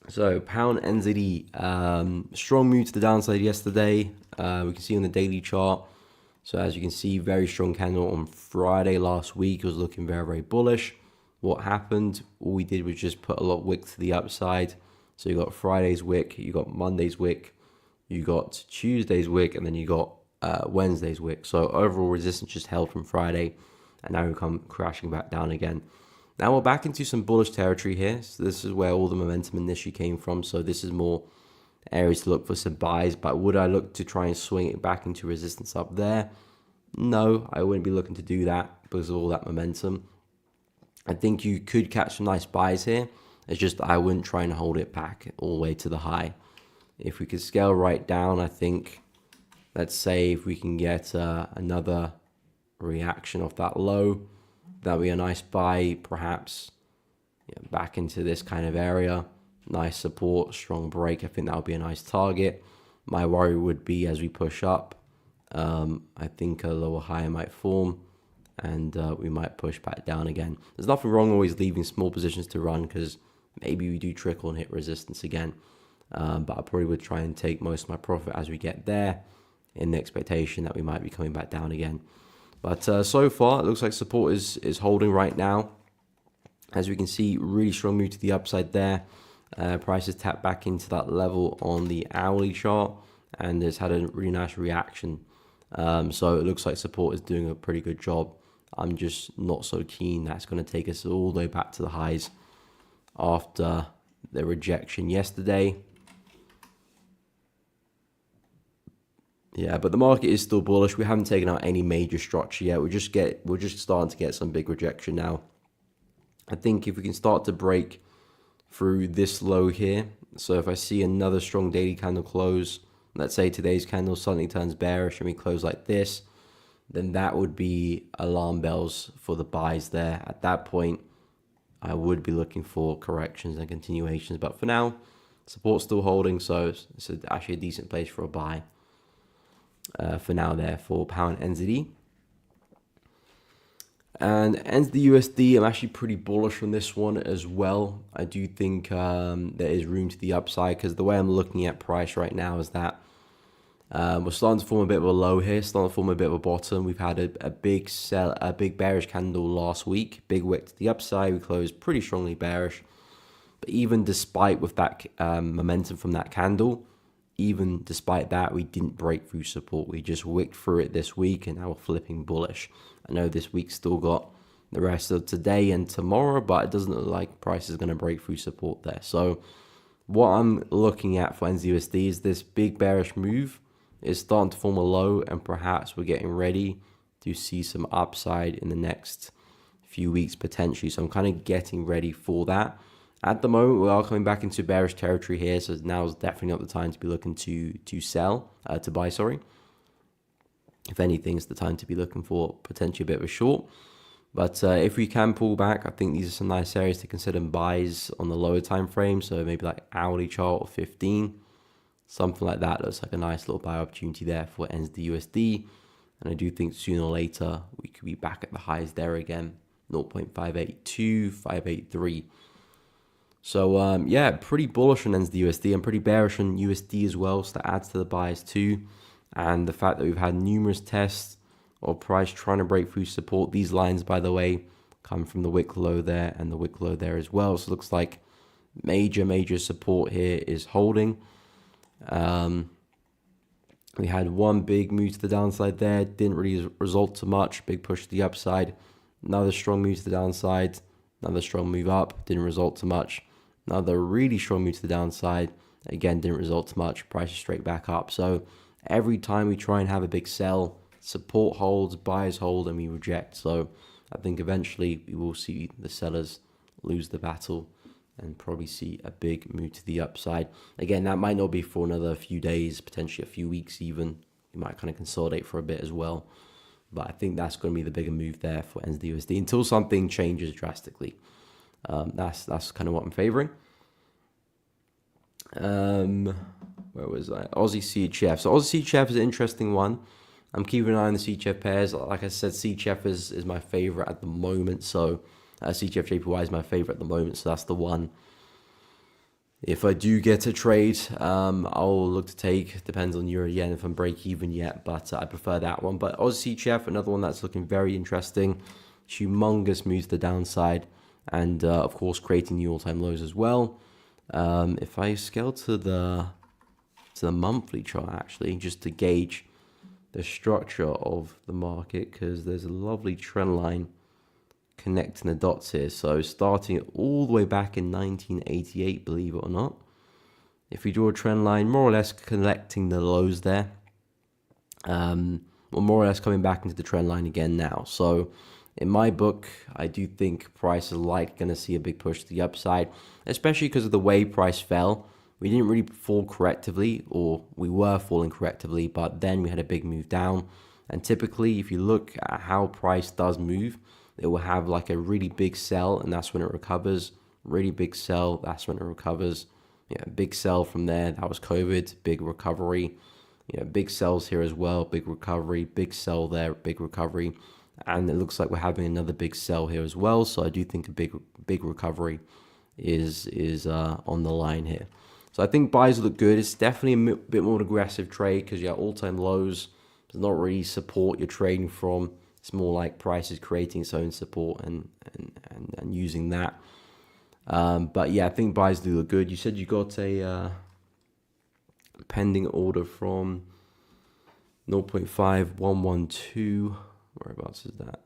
So pound NZD, strong move to the downside yesterday. We can see on the daily chart. So as you can see, very strong candle on Friday last week. It was looking very, very bullish. What happened? All we did was just put a lot of wick to the upside. So you got Friday's wick, you got Monday's wick, you got Tuesday's wick, and then you got Wednesday's wick. So overall resistance just held from Friday, and now we come crashing back down again. Now we're back into some bullish territory here. So this is where all the momentum initially came from. So this is more areas to look for some buys, but would I look to try and swing it back into resistance up there? No, I wouldn't be looking to do that because of all that momentum. I think you could catch some nice buys here. It's just I wouldn't try and hold it back all the way to the high. If we could scale right down, I think, let's say if we can get another reaction off that low, that would be a nice buy, perhaps back into this kind of area. Nice support, strong break. I think that would be a nice target. My worry would be as we push up, I think a lower high might form, and we might push back down again. There's nothing wrong always leaving small positions to run, because maybe we do trickle and hit resistance again. But I probably would try and take most of my profit as we get there, in the expectation that we might be coming back down again. But so far, it looks like support is holding right now. As we can see, really strong move to the upside there. Prices tapped back into that level on the hourly chart, and it's had a really nice reaction. So it looks like support is doing a pretty good job. I'm just not so keen that's going to take us all the way back to the highs after the rejection yesterday. Yeah, but the market is still bullish. We haven't taken out any major structure yet. We're just starting to get some big rejection now. I think if we can start to break through this low here, so if I see another strong daily candle close, let's say today's candle suddenly turns bearish and we close like this, then that would be alarm bells for the buys there. At that point, I would be looking for corrections and continuations, but for now, support's still holding, so it's actually a decent place for a buy for now there for pound NZD. And NZD USD, I'm actually pretty bullish on this one as well. I do think there is room to the upside, because the way I'm looking at price right now is that we're starting to form a bit of a low here, starting to form a bit of a bottom. We've had a big bearish candle last week, big wick to the upside. We closed pretty strongly bearish, but even despite with that momentum from that candle, even despite that, we didn't break through support. We just wicked through it this week, and now we're flipping bullish. I know this week's still got the rest of today and tomorrow, but it doesn't look like price is going to break through support there. So what I'm looking at for NZUSD is this big bearish move is starting to form a low, and perhaps we're getting ready to see some upside in the next few weeks potentially. So I'm kind of getting ready for that. At the moment, we are coming back into bearish territory here, so now is definitely not the time to be looking to sell, to buy, sorry. If anything, it's the time to be looking for potentially a bit of a short. But if we can pull back, I think these are some nice areas to consider buys on the lower time frame. So maybe like hourly chart or 15, something like that. Looks like a nice little buy opportunity there for NZD/USD. And I do think sooner or later we could be back at the highs there again, 0.582, 583. So yeah, pretty bullish on NZD/USD. I'm pretty bearish on USD as well, so that adds to the bias too. And the fact that we've had numerous tests of price trying to break through support. These lines, by the way, come from the wick low there and the wick low there as well. So it looks like major support here is holding. We had one big move to the downside there, didn't really result to much. Big push to the upside, another strong move to the downside, another strong move up, didn't result to much. Another really strong move to the downside, again didn't result to much. Price is straight back up. So every time we try and have a big sell, support holds, buyers hold, and we reject. So I think eventually we will see the sellers lose the battle and probably see a big move to the upside. Again, that might not be for another few days, potentially a few weeks even. We might kind of consolidate for a bit as well. But I think that's going to be the bigger move there for NZD/USD until something changes drastically. That's kind of what I'm favoring. Where was I? Aussie CHF. So Aussie CHF is an interesting one. I'm keeping an eye on the CHF pairs. Like I said, CHF is my favorite at the moment. So CHF JPY is my favorite at the moment. So that's the one. If I do get a trade, I'll look to take. Depends on euro yen if I'm break even yet, but I prefer that one. But Aussie CHF, another one that's looking very interesting. Humongous moves to the downside, and of course creating new all-time lows as well. If I scale to the monthly chart actually, just to gauge the structure of the market, because there's a lovely trend line connecting the dots here. So starting all the way back in 1988, believe it or not, if we draw a trend line more or less collecting the lows there, well, more or less coming back into the trend line again now. So in my book, I do think price is likely going to see a big push to the upside, especially because of the way price fell. We didn't really fall correctively, or we were falling correctively, but then we had a big move down. And typically, if you look at how price does move, it will have like a really big sell, and that's when it recovers. Really big sell, that's when it recovers. Yeah, big sell from there. That was COVID, big recovery. Yeah, big sells here as well, big recovery. Big sell there, big recovery. And it looks like we're having another big sell here as well. So I do think a big recovery is on the line here. So I think buys look good. It's definitely a bit more aggressive trade because your all-time lows does not really support you're trading from. It's more like price is creating its own support and using that. But yeah, I think buys do look good. You said you got a pending order from 0.5112. Whereabouts is that?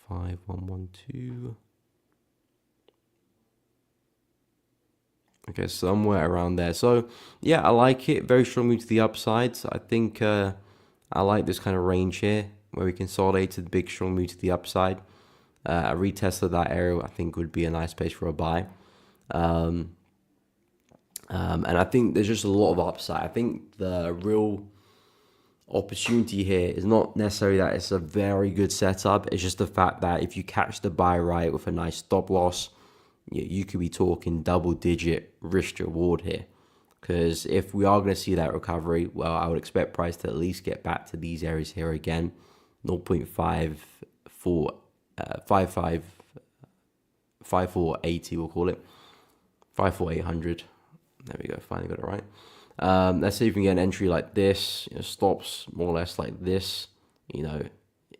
5112. Okay, somewhere around there. So yeah, I like it. Very strong move to the upside. So I think I like this kind of range here where we consolidated the big strong move to the upside. A retest of that area I think would be a nice place for a buy. And I think there's just a lot of upside. I think the real opportunity here is not necessarily that it's a very good setup. It's just the fact that if you catch the buy right with a nice stop loss, you could be talking double-digit risk to reward here. Because if we are going to see that recovery, well, I would expect price to at least get back to these areas here again. 5480, we'll call it. 54800. There we go, finally got it right. Let's see if we can get an entry like this, stops more or less like this,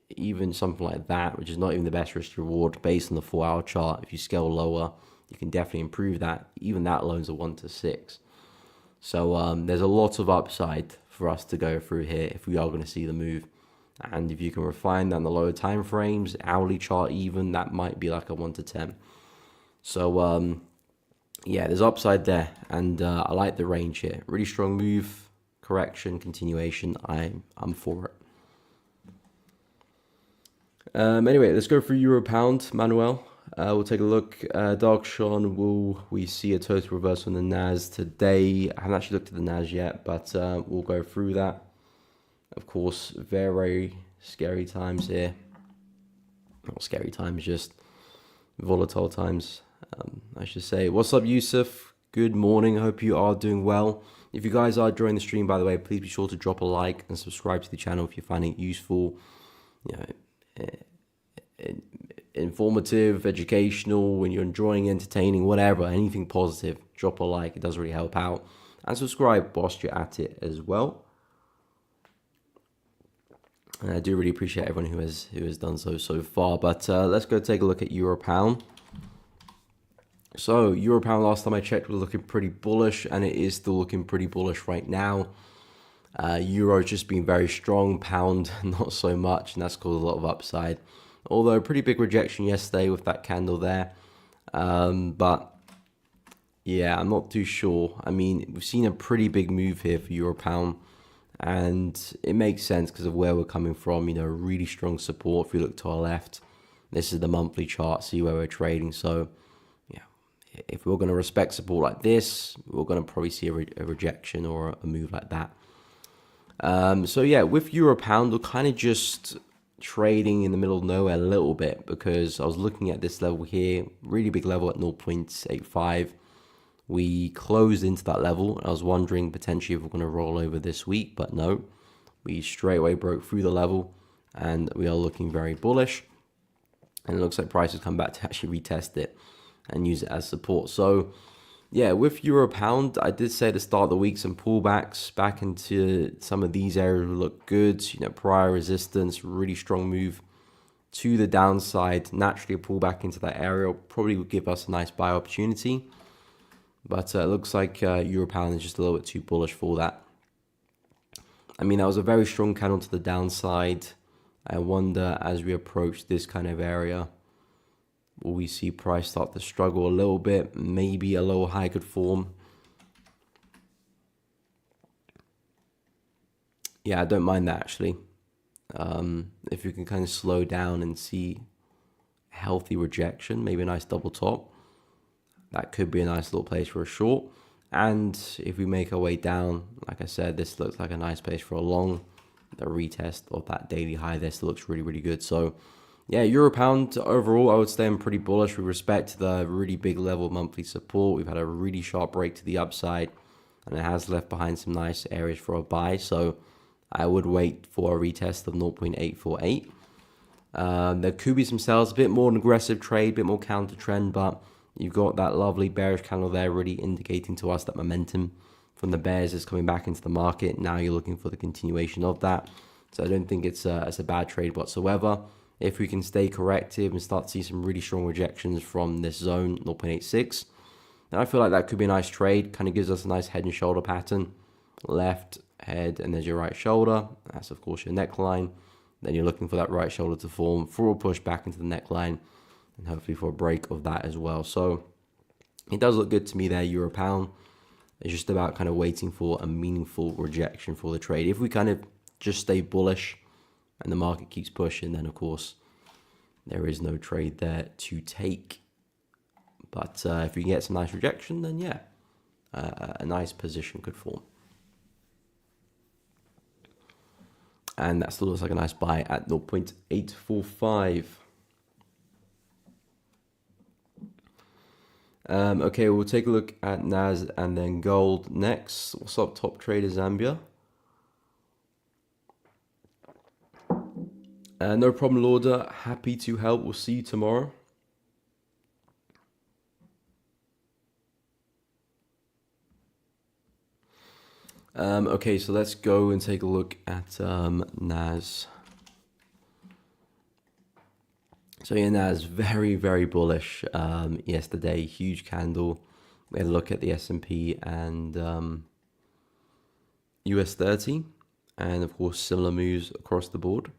even something like that, which is not even the best risk to reward based on the 4-hour chart. If you scale lower, you can definitely improve that. Even that loan's a 1 to 6. So there's a lot of upside for us to go through here if we are going to see the move. And if you can refine that on the lower time frames, hourly chart even, that might be like a 1 to 10. So yeah, there's upside there, and I like the range here. Really strong move, correction, continuation. I'm for it. Anyway, let's go through Euro Pound, Manuel. We'll take a look. Dark Sean, will we see a total reversal on the NAS today? I haven't actually looked at the NAS yet, but we'll go through that. Of course, very scary times here. Not scary times, just volatile times, I should say. What's up, Yusuf? Good morning. I hope you are doing well. If you guys are enjoying the stream, by the way, please be sure to drop a like and subscribe to the channel if you're finding it useful, you know, informative, educational, when you're enjoying, entertaining, whatever, anything positive. Drop a like. It does really help out. And subscribe whilst you're at it as well. And I do really appreciate everyone who has done so far. But let's go take a look at Euro Pound. So Euro Pound, last time I checked, was looking pretty bullish, and it is still looking pretty bullish right now. Euro just been very strong, pound not so much, and that's caused a lot of upside. Although pretty big rejection yesterday with that candle there. But yeah, I'm not too sure. I mean, we've seen a pretty big move here for Euro Pound. And it makes sense because of where we're coming from, you know, really strong support. If we look to our left, this is the monthly chart, see where we're trading. So, yeah, if we're going to respect support like this, we're going to probably see a rejection or a move like that. So, yeah, with Euro Pound, we're kind of just trading in the middle of nowhere a little bit because I was looking at this level here, really big level at 0.85. We closed into that level. I was wondering potentially if we're going to roll over this week, but no. We straight away broke through the level, and we are looking very bullish. And it looks like price has come back to actually retest it and use it as support. So, yeah, with Euro Pound, I did say at the start of the week some pullbacks back into some of these areas will look good. You know, prior resistance, really strong move to the downside. Naturally, a pullback into that area probably would give us a nice buy opportunity. But it looks like Euro Pound is just a little bit too bullish for that. I mean, that was a very strong candle to the downside. I wonder as we approach this kind of area, will we see price start to struggle a little bit? Maybe a lower high could form. Yeah, I don't mind that actually. If you can kind of slow down and see healthy rejection, maybe a nice double top. That could be a nice little place for a short. And if we make our way down, like I said, this looks like a nice place for a long. The retest of that daily high there still looks really, really good. So, yeah, Euro Pound overall, I would say I'm pretty bullish with respect to the really big level monthly support. We've had a really sharp break to the upside, and it has left behind some nice areas for a buy. So, I would wait for a retest of 0.848. There could be some sales, a bit more an aggressive trade, a bit more counter trend, but you've got that lovely bearish candle there really indicating to us that momentum from the bears is coming back into the market. Now you're looking for the continuation of that. So I don't think it's a bad trade whatsoever. If we can stay corrective and start to see some really strong rejections from this zone, 0.86, then I feel like that could be a nice trade. Kind of gives us a nice head and shoulder pattern. Left head, and there's your right shoulder. That's, of course, your neckline. Then you're looking for that right shoulder to form for a push back into the neckline, and hopefully for a break of that as well. So it does look good to me there, Euro Pound. It's just about kind of waiting for a meaningful rejection for the trade. If we kind of just stay bullish and the market keeps pushing, then of course there is no trade there to take. But if we get some nice rejection, then yeah, a nice position could form. And that still looks like a nice buy at 0.845. Okay, we'll take a look at NAS and then gold next. What's up, top trader Zambia? No problem, Lauder. Happy to help. We'll see you tomorrow. Okay, so let's go and take a look at NAS. So yeah, NAS very, very bullish yesterday. Huge candle. We had a look at the S&P and US 30. And of course, similar moves across the board.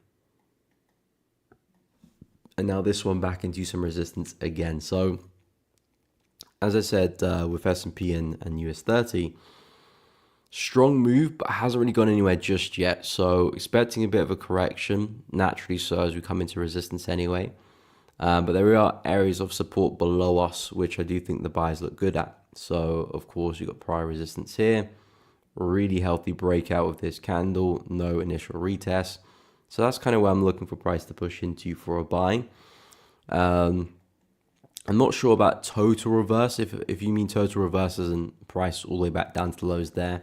And now this one back into some resistance again. So as I said, with S&P and US 30, Strong move, but hasn't really gone anywhere just yet. So expecting a bit of a correction, naturally so, as we come into resistance anyway. But there are areas of support below us, which I do think the buys look good at. So of course you've got prior resistance here. Really healthy breakout with this candle, no initial retest. So that's kind of where I'm looking for price to push into for a buy. I'm not sure about total reverse. If you mean total reverse as in price all the way back down to the lows there,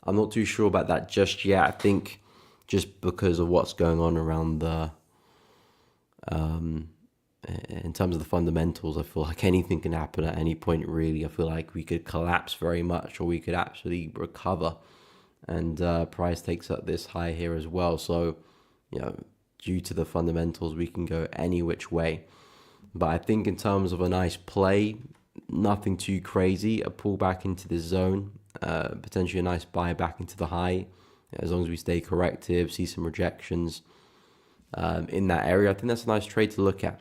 I'm not too sure about that just yet. I think just because of what's going on around the, in terms of the fundamentals, I feel like anything can happen at any point, really. I feel like we could collapse very much or we could actually recover. And price takes up this high here as well. So, due to the fundamentals, we can go any which way. But I think in terms of a nice play, nothing too crazy. A pull back into this zone, potentially a nice buy back into the high, as long as we stay corrective, see some rejections in that area. I think that's a nice trade to look at.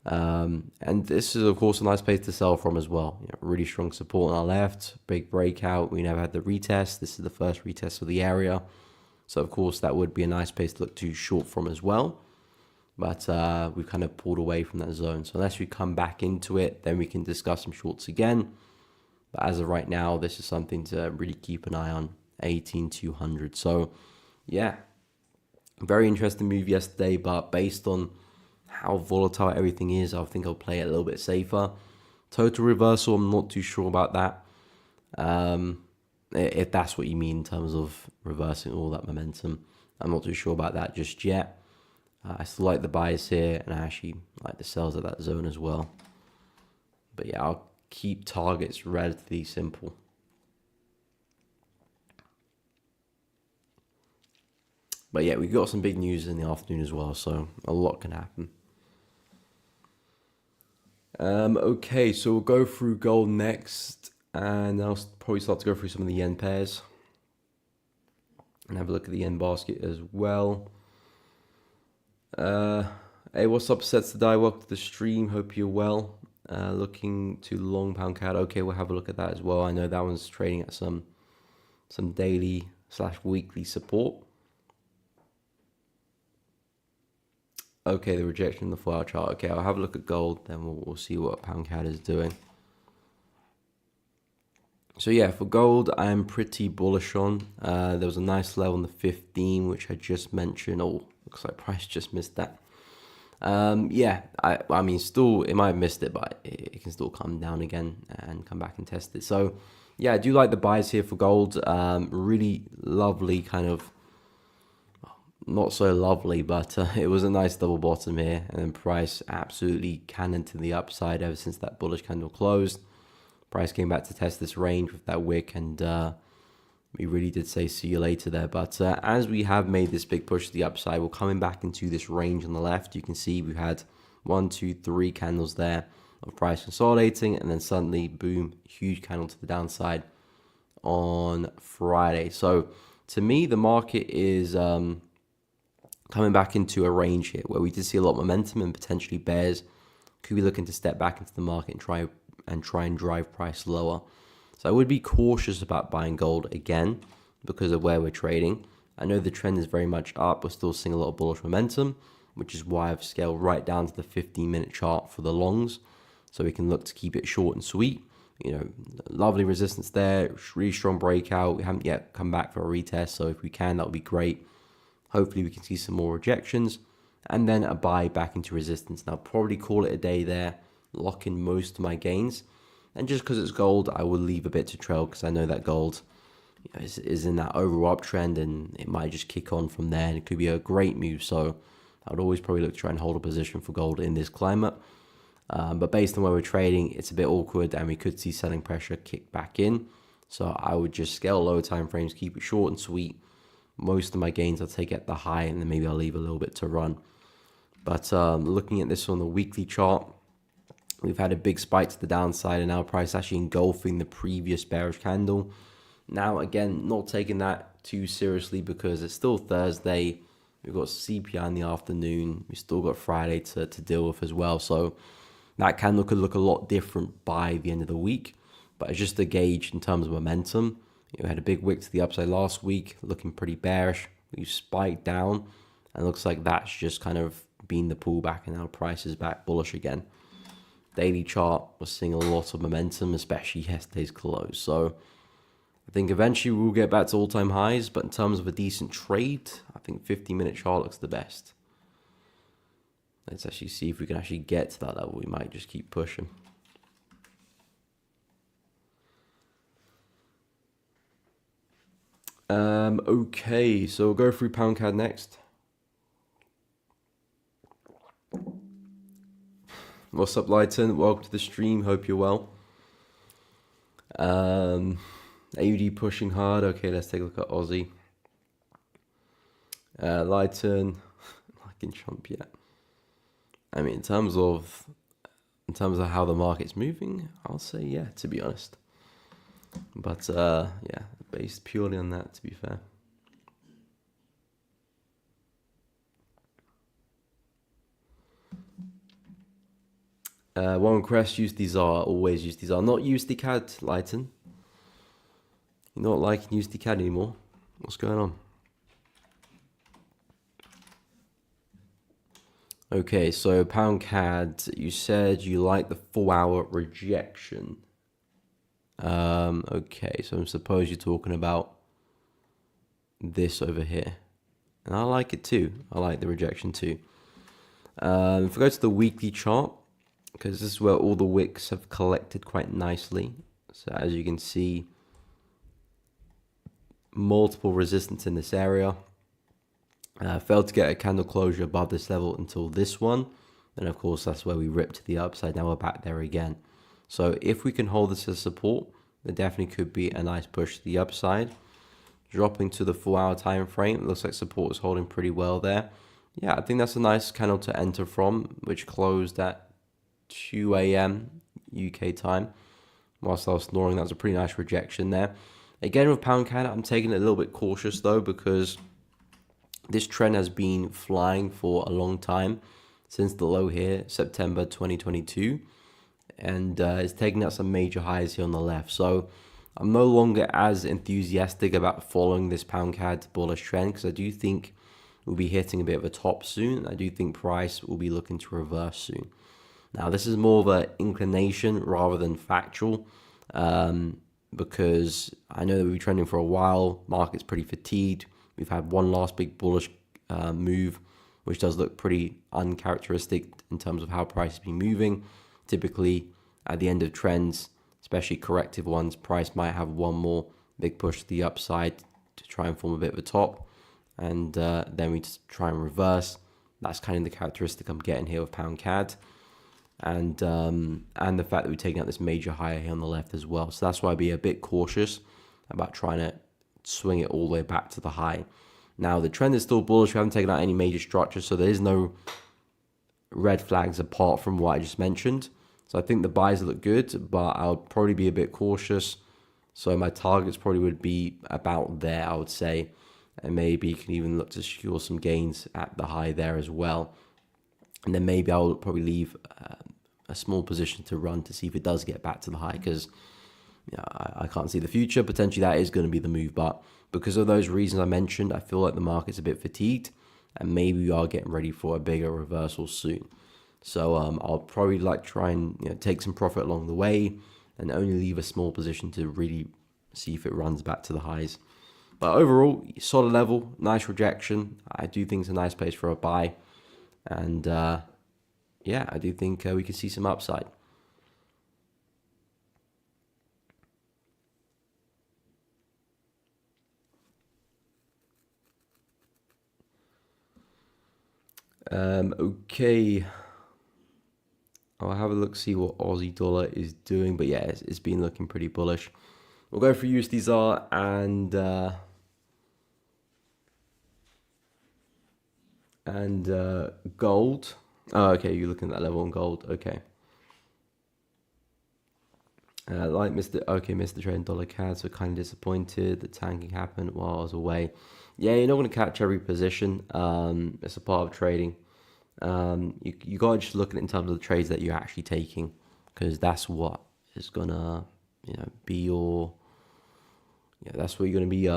And this is, of course, a nice place to sell from as well. Really strong support on our left, big breakout. We never had the retest. This is the first retest of the area. So, of course, that would be a nice place to look to short from as well. But we've kind of pulled away from that zone. So unless we come back into it, then we can discuss some shorts again. But as of right now, this is something to really keep an eye on, 18,200. So yeah, very interesting move yesterday, but based on how volatile everything is, I think I'll play it a little bit safer. Total reversal, I'm not too sure about that. If that's what you mean in terms of reversing all that momentum, I'm not too sure about that just yet. I still like the buys here, and I actually like the sells at that zone as well. But yeah, I'll keep targets relatively simple. But yeah, we've got some big news in the afternoon as well, so a lot can happen. Okay, so we'll go through gold next, and I'll probably start to go through some of the yen pairs and have a look at the yen basket as well. Hey, what's up, Sets to Die? Welcome to the stream. Hope you're well. Looking to long pound CAD. Okay, we'll have a look at that as well. I know that one's trading at some daily / weekly support. Okay, the rejection in the 4 hour chart. Okay, I'll have a look at gold, then we'll see what pound CAD is doing. So yeah, for gold, I'm pretty bullish on. There was a nice level on the 15, which I just mentioned. Oh, looks like price just missed that. Yeah, I mean, still, it might have missed it, but it can still come down again and come back and test it. So yeah, I do like the buys here for gold. Really lovely kind of, not so lovely, but it was a nice double bottom here, and then price absolutely cannoned to the upside ever since that bullish candle closed. Price came back to test this range with that wick, and we really did say see you later there. But as we have made this big push to the upside, we're coming back into this range on the left. You can see we've had 1, 2, 3 candles there of price consolidating, and then suddenly, boom, huge candle to the downside on Friday. So to me, the market is coming back into a range here where we did see a lot of momentum, and potentially bears could be looking to step back into the market and try and drive price lower. So I would be cautious about buying gold again because of where we're trading. I know the trend is very much up. We're still seeing a lot of bullish momentum, which is why I've scaled right down to the 15-minute chart for the longs, so we can look to keep it short and sweet. Lovely resistance there, really strong breakout. We haven't yet come back for a retest, so if we can, that would be great. Hopefully we can see some more rejections, and then a buy back into resistance. And I'll probably call it a day there, lock in most of my gains. And just because it's gold, I will leave a bit to trail, because I know that gold is in that overall uptrend, and it might just kick on from there, and it could be a great move. So I would always probably look to try and hold a position for gold in this climate. But based on where we're trading, it's a bit awkward, and we could see selling pressure kick back in. So I would just scale lower time frames, keep it short and sweet. Most of my gains I'll take at the high, and then maybe I'll leave a little bit to run. But looking at this on the weekly chart, we've had a big spike to the downside, and now price actually engulfing the previous bearish candle. Now, again, not taking that too seriously because it's still Thursday. We've got CPI in the afternoon. We still got Friday to deal with as well. So that candle could look a lot different by the end of the week. But it's just a gauge in terms of momentum. You had a big wick to the upside last week, looking pretty bearish. You spiked down, and it looks like that's just kind of been the pullback, and now price is back bullish again. Daily chart was seeing a lot of momentum, especially yesterday's close. So I think eventually we'll get back to all-time highs, but in terms of a decent trade, I think 50-minute chart looks the best. Let's actually see if we can actually get to that level. We might just keep pushing. Okay, so we'll go through pound CAD next. What's up, Lighton? Welcome to the stream. Hope you're well. AUD pushing hard. Okay, let's take a look at Aussie. Lighton, liking Trump yet? I mean, in terms of how the market's moving, I'll say yeah, to be honest. But yeah, based purely on that, to be fair. One request, use these are, always use these are. Not use the CAD, Lighton. You're not liking use the CAD anymore. What's going on? Okay, so pound CAD, you said you like the 4-hour rejection. Okay, so I suppose you're talking about this over here. And I like it too. I like the rejection too. If we go to the weekly chart, because this is where all the wicks have collected quite nicely. So as you can see, multiple resistance in this area. Failed to get a candle closure above this level until this one. And of course, that's where we ripped to the upside. Now we're back there again. So if we can hold this as support, there definitely could be a nice push to the upside. Dropping to the 4-hour time frame, it looks like support is holding pretty well there. Yeah, I think that's a nice candle to enter from, which closed at 2 a.m. UK time. Whilst I was snoring, that was a pretty nice rejection there. Again, with pound CAD, I'm taking it a little bit cautious though, because this trend has been flying for a long time, since the low here, September 2022. And it's taking out some major highs here on the left. So I'm no longer as enthusiastic about following this pound CAD bullish trend, because I do think we'll be hitting a bit of a top soon. I do think price will be looking to reverse soon. Now, this is more of an inclination rather than factual, because I know that we've been trending for a while. Market's pretty fatigued. We've had one last big bullish move, which does look pretty uncharacteristic in terms of how price has been moving. Typically, at the end of trends, especially corrective ones, price might have one more big push to the upside to try and form a bit of a top, and then we just try and reverse. That's kind of the characteristic I'm getting here with pound CAD, and the fact that we're taking out this major high here on the left as well. So that's why I'd be a bit cautious about trying to swing it all the way back to the high. Now, the trend is still bullish. We haven't taken out any major structures, so there is no red flags apart from what I just mentioned. So I think the buys look good, but I'll probably be a bit cautious. So my targets probably would be about there, I would say. And maybe you can even look to secure some gains at the high there as well. And then maybe I'll probably leave a small position to run to see if it does get back to the high, because I can't see the future. Potentially that is going to be the move, but because of those reasons I mentioned, I feel like the market's a bit fatigued, and maybe we are getting ready for a bigger reversal soon. So I'll probably try and take some profit along the way, and only leave a small position to really see if it runs back to the highs. But overall, solid level, nice rejection. I do think it's a nice place for a buy, and yeah, I do think we can see some upside. Okay, I'll have a look, see what Aussie dollar is doing, but yeah, it's been looking pretty bullish. We'll go for USDZAR and gold. Oh, okay, you're looking at that level on gold. Okay. Mr. Trade dollar CAD, so kind of disappointed that tanking happened while I was away. Yeah, you're not going to catch every position. It's a part of trading. You got to just look at it in terms of the trades that you're actually taking, because that's what is gonna be your yeah, that's what you're going to be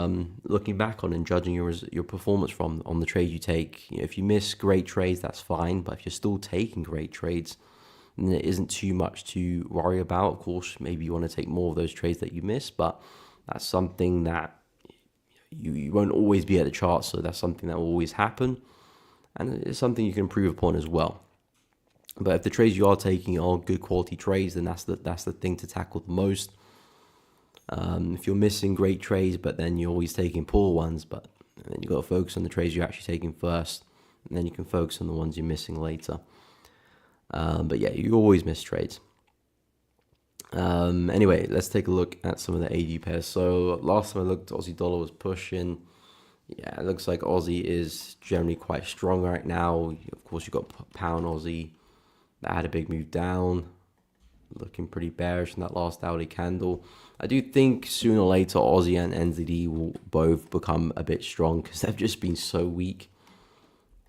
looking back on and judging your performance from on the trade you take. You know, if you miss great trades, that's fine. But if you're still taking great trades, then it isn't too much to worry about. Of course, maybe you want to take more of those trades that you miss, but that's something that you won't always be at the chart. So that's something that will always happen, and it's something you can improve upon as well. But if the trades you are taking are good quality trades, then that's the thing to tackle the most. If you're missing great trades, but then you're always taking poor ones, but then you got to focus on the trades you're actually taking first, and then you can focus on the ones you're missing later. But yeah, you always miss trades. Anyway, let's take a look at some of the AD pairs. So last time I looked, Aussie dollar was pushing. Yeah, it looks like Aussie is generally quite strong right now. Of course, you've got pound Aussie that had a big move down, looking pretty bearish in that last hourly candle. I do think sooner or later Aussie and NZD will both become a bit strong because they've just been so weak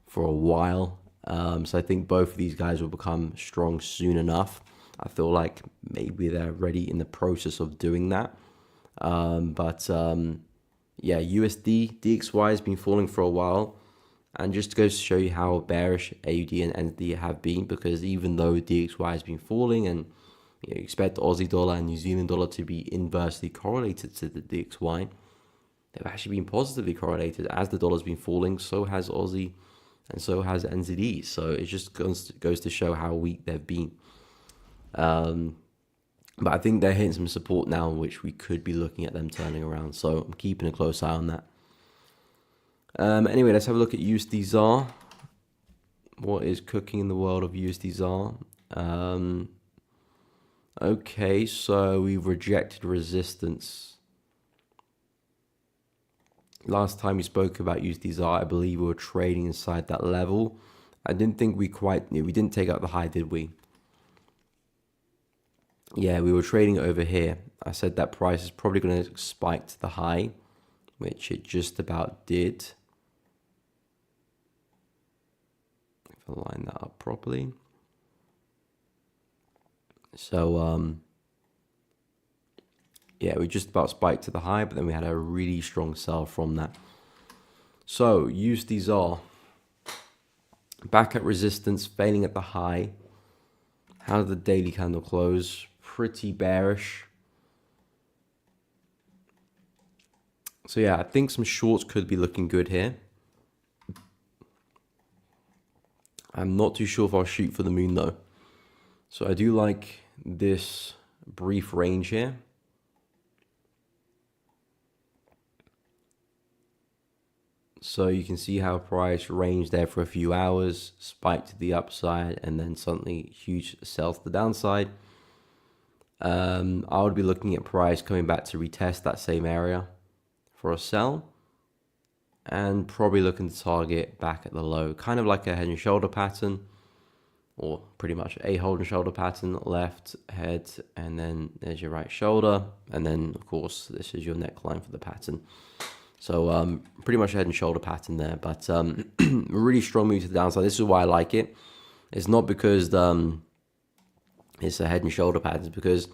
for a while. So I think both of these guys will become strong soon enough. I feel like maybe they're already in the process of doing that. Yeah, USD, DXY has been falling for a while. And just goes to show you how bearish AUD and NZD have been, because even though DXY has been falling and you expect Aussie dollar and New Zealand dollar to be inversely correlated to the DXY, they've actually been positively correlated. As the dollar's been falling, so has Aussie and so has NZD. So it just goes to show how weak they've been. But I think they're hitting some support now, which we could be looking at them turning around. So I'm keeping a close eye on that. Anyway, let's have a look at USD ZAR. What is cooking in the world of USD ZAR? Okay, so we've rejected resistance. Last time we spoke about USD ZAR, I believe we were trading inside that level. I didn't think we didn't take out the high, did we? Yeah, we were trading over here. I said that price is probably going to spike to the high, which it just about did. If I line that up properly. So, yeah, we just about spiked to the high, but then we had a really strong sell from that. So, USD ZAR back at resistance, failing at the high. How did the daily candle close? Pretty bearish. So yeah, I think some shorts could be looking good here. I'm not too sure if I'll shoot for the moon though. So I do like this brief range here. So you can see how price ranged there for a few hours, spiked to the upside, and then suddenly huge sell to the downside. I would be looking at price coming back to retest that same area for a sell, and probably looking to target back at the low, kind of like a head and shoulder pattern, or pretty much a head and shoulder pattern. Left head, and then there's your right shoulder, and then of course this is your neckline for the pattern. So pretty much a head and shoulder pattern there, but really strong move to the downside. This is why I like it. It's not because it's a head and shoulder pattern, it's because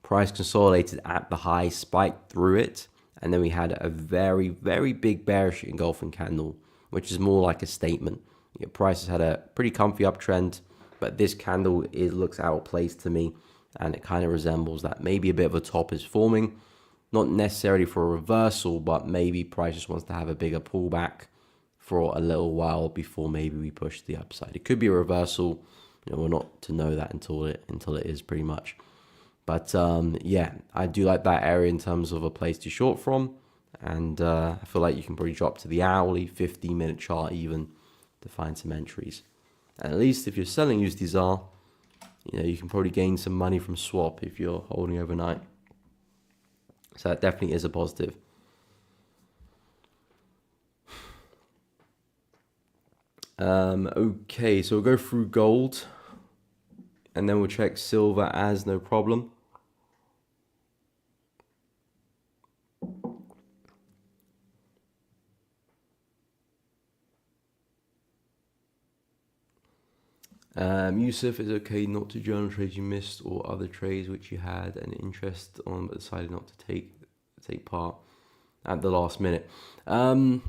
price consolidated at the high, spiked through it, and then we had a very, very big bearish engulfing candle, which is more like a statement. You know, price has had a pretty comfy uptrend, but this candle looks out of place to me, and it kind of resembles that. Maybe a bit of a top is forming, not necessarily for a reversal, but maybe price just wants to have a bigger pullback for a little while before maybe we push the upside. It could be a reversal. You know, we're not to know that until it is pretty much. But yeah, I do like that area in terms of a place to short from, and I feel like you can probably drop to the hourly, 15-minute chart even to find some entries. And at least if you're selling USD ZAR, you know, you can probably gain some money from swap if you're holding overnight. So that definitely is a positive. Okay, so we'll go through gold, and then we'll check silver as no problem. Yusuf, is okay not to journal trades you missed or other trades which you had an interest on but decided not to take part. at the last minute. I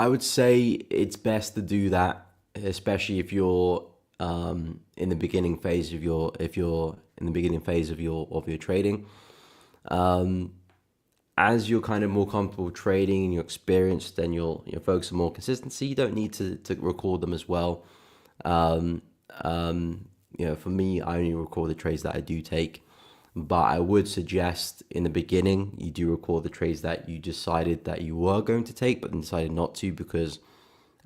would say it's best to do that, especially if you're in the beginning phase of your trading. As you're kind of more comfortable trading and you're experienced, then you'll focus on more consistency. You don't need to record them as well. For me, I only record the trades that I do take, but I would suggest in the beginning you do record the trades that you decided that you were going to take but then decided not to, because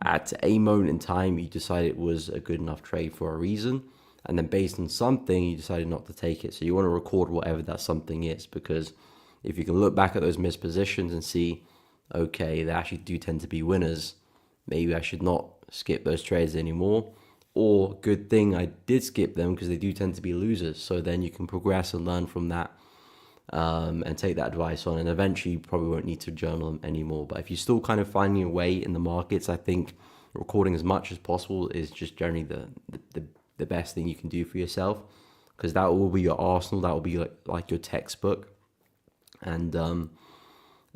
at a moment in time you decided it was a good enough trade for a reason, and then based on something you decided not to take it. So you want to record whatever that something is, because if you can look back at those missed positions and see, okay, they actually do tend to be winners, maybe I should not skip those trades anymore. Or good thing I did skip them because they do tend to be losers. So then you can progress and learn from that, and take that advice on. And eventually you probably won't need to journal them anymore. But if you're still kind of finding your way in the markets, I think recording as much as possible is just generally the best thing you can do for yourself, because that will be your arsenal. That will be like your textbook. And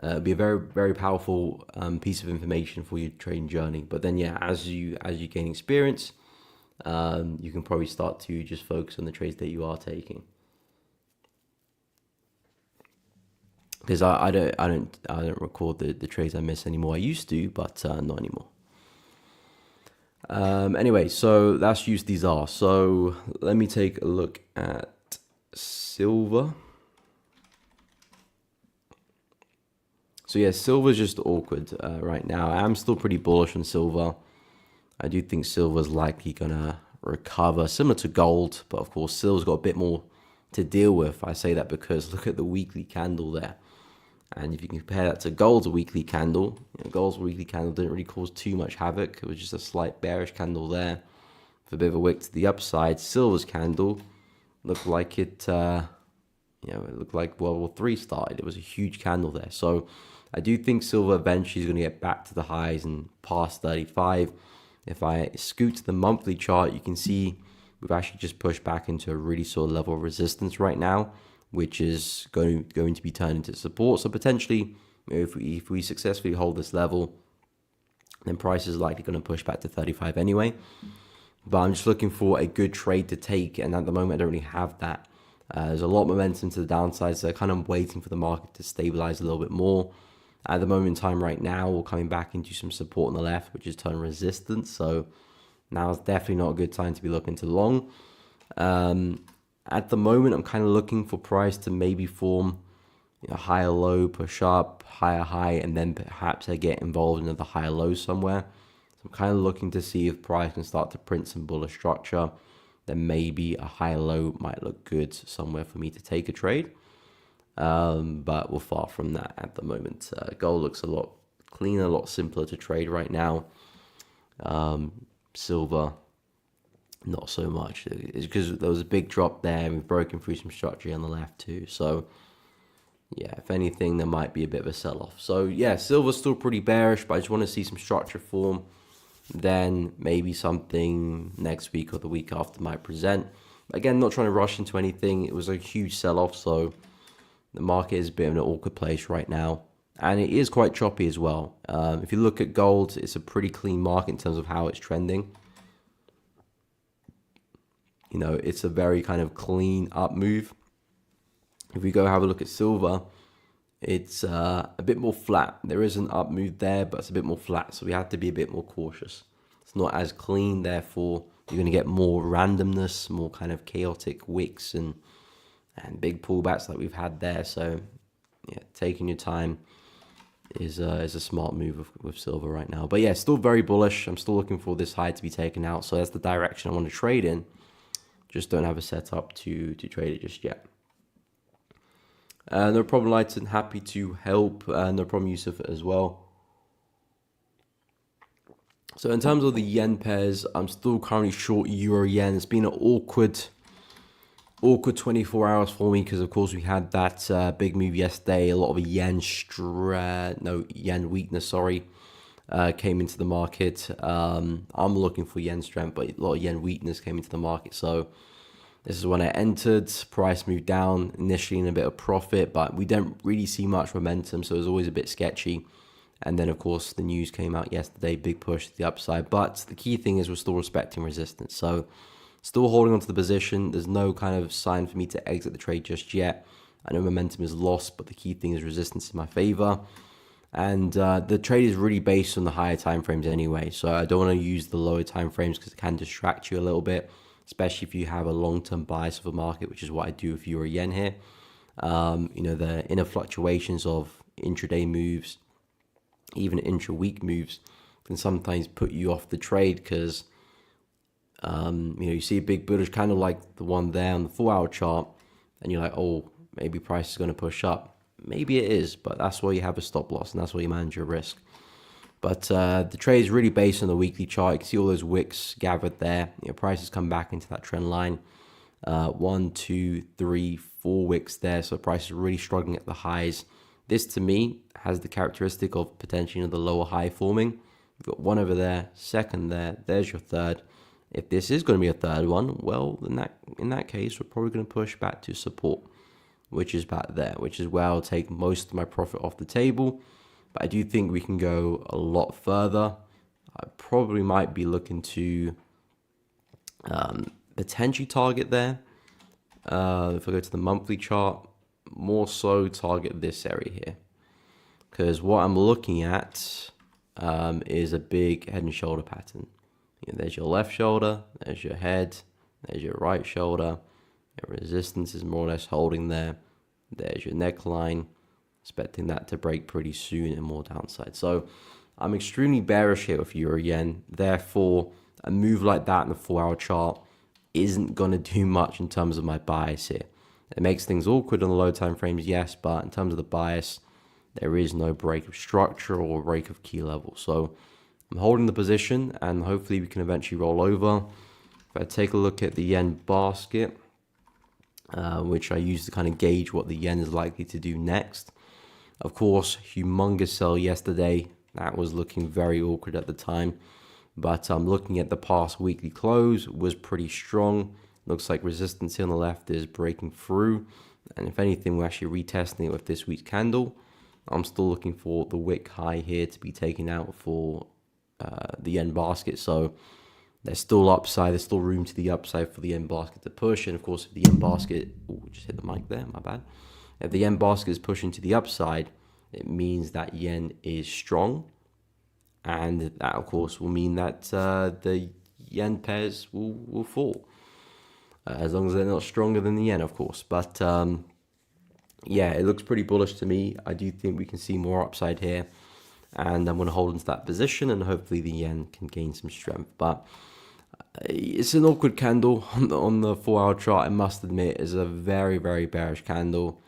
it'll be a very, very powerful piece of information for your trading journey. But then, yeah, as you gain experience, you can probably start to just focus on the trades that you are taking. Because I don't record the trades I miss anymore. I used to, but not anymore. Anyway, so that's use these are. So let me take a look at silver. So yeah, silver's just awkward right now. I'm still pretty bullish on silver. I do think silver's likely gonna recover, similar to gold, but of course silver's got a bit more to deal with. I say that because look at the weekly candle there. And if you compare that to gold's weekly candle, gold's weekly candle didn't really cause too much havoc. It was just a slight bearish candle there with a bit of a wick to the upside. Silver's candle looked like it looked like World War III started. It was a huge candle there. So I do think silver eventually is going to get back to the highs and past 35. If I scoot to the monthly chart, you can see we've actually just pushed back into a really sort of level of resistance right now, which is going to be turned into support. So potentially, if we successfully hold this level, then price is likely going to push back to 35 anyway. But I'm just looking for a good trade to take, and at the moment I don't really have that. There's a lot of momentum to the downside, so I'm kind of waiting for the market to stabilize a little bit more. At the moment in time right now, we're coming back into some support on the left, which is turned resistance. So now is definitely not a good time to be looking to long. At the moment, I'm kind of looking for price to maybe form higher low, push up, higher high, and then perhaps I get involved in the higher low somewhere. So I'm kind of looking to see if price can start to print some bullish structure. Then maybe a higher low might look good somewhere for me to take a trade. But we're far from that at the moment. Gold looks a lot cleaner, a lot simpler to trade right now. Silver, not so much. It's because there was a big drop there and we've broken through some structure on the left too. So yeah, if anything, there might be a bit of a sell-off. So yeah, silver's still pretty bearish, but I just want to see some structure form. Then maybe something next week or the week after might present. Again, not trying to rush into anything. It was a huge sell-off, so the market is a bit of an awkward place right now. And it is quite choppy as well. If you look at gold, it's a pretty clean market in terms of how it's trending. It's a very kind of clean up move. If we go have a look at silver, it's a bit more flat. There is an up move there, but it's a bit more flat. So we have to be a bit more cautious. It's not as clean, therefore you're going to get more randomness, more kind of chaotic wicks and big pullbacks like we've had there. So yeah, taking your time is a smart move with silver right now. But yeah, still very bullish. I'm still looking for this high to be taken out. So that's the direction I want to trade in. Just don't have a setup to trade it just yet. No problem, Lighton. Happy to help. No problem, Yusuf, as well. So in terms of the yen pairs, I'm still currently short euro yen. It's been an awkward 24 hours for me because, of course, we had that big move yesterday. A lot of yen weakness, came into the market. I'm looking for yen strength, but a lot of yen weakness came into the market. So This is when I entered. Price moved down initially in a bit of profit, but we don't really see much momentum, so it was always a bit sketchy. And then, of course, the news came out yesterday, big push to the upside. But the key thing is we're still respecting resistance. So still holding onto the position. There's no kind of sign for me to exit the trade just yet. I know momentum is lost, but the key thing is resistance in my favor. And the trade is really based on the higher time frames anyway. So I don't want to use the lower time frames because it can distract you a little bit, especially if you have a long-term bias of a market, which is what I do if you're a yen here. The inner fluctuations of intraday moves, even intra-week moves, can sometimes put you off the trade because you see a big bullish candle like the one there on the 4-hour chart, and you're like, oh, maybe price is going to push up. Maybe it is, but that's why you have a stop loss, and that's why you manage your risk. But the trade is really based on the weekly chart. You can see all those wicks gathered there. Prices come back into that trend line. 1, 2, 3, 4 wicks there. So price is really struggling at the highs. This, to me, has the characteristic of potentially the lower high forming. You've got one over there, second there. There's your third. If this is going to be a third one, well, in that case, we're probably going to push back to support, which is back there, which is where I'll take most of my profit off the table. But I do think we can go a lot further. I probably might be looking to potentially target there. If I go to the monthly chart, more so target this area here. Because what I'm looking at is a big head and shoulder pattern. There's your left shoulder, there's your head, there's your right shoulder. Your resistance is more or less holding there. There's your neckline. Expecting that to break pretty soon and more downside. So I'm extremely bearish here with euro yen. Therefore, a move like that in the 4-hour chart isn't going to do much in terms of my bias here. It makes things awkward on the low time frames, yes, but in terms of the bias, there is no break of structure or break of key level. So I'm holding the position, and hopefully we can eventually roll over. If I take a look at the yen basket, which I use to kind of gauge what the yen is likely to do next. Of course, humongous sell yesterday. That was looking very awkward at the time. But looking at the past weekly close was pretty strong. Looks like resistance here on the left is breaking through. And if anything, we're actually retesting it with this week's candle. I'm still looking for the wick high here to be taken out for the yen basket. So there's still upside. There's still room to the upside for the yen basket to push. And of course, if the yen basket, just hit the mic there, my bad. If the yen basket is pushing to the upside, it means that yen is strong. And that, of course, will mean that the yen pairs will fall. As long as they're not stronger than the yen, of course. But yeah, it looks pretty bullish to me. I do think we can see more upside here. And I'm going to hold into that position, and hopefully the yen can gain some strength. But it's an awkward candle on the 4-hour chart, I must admit. It's a very, very bearish candle.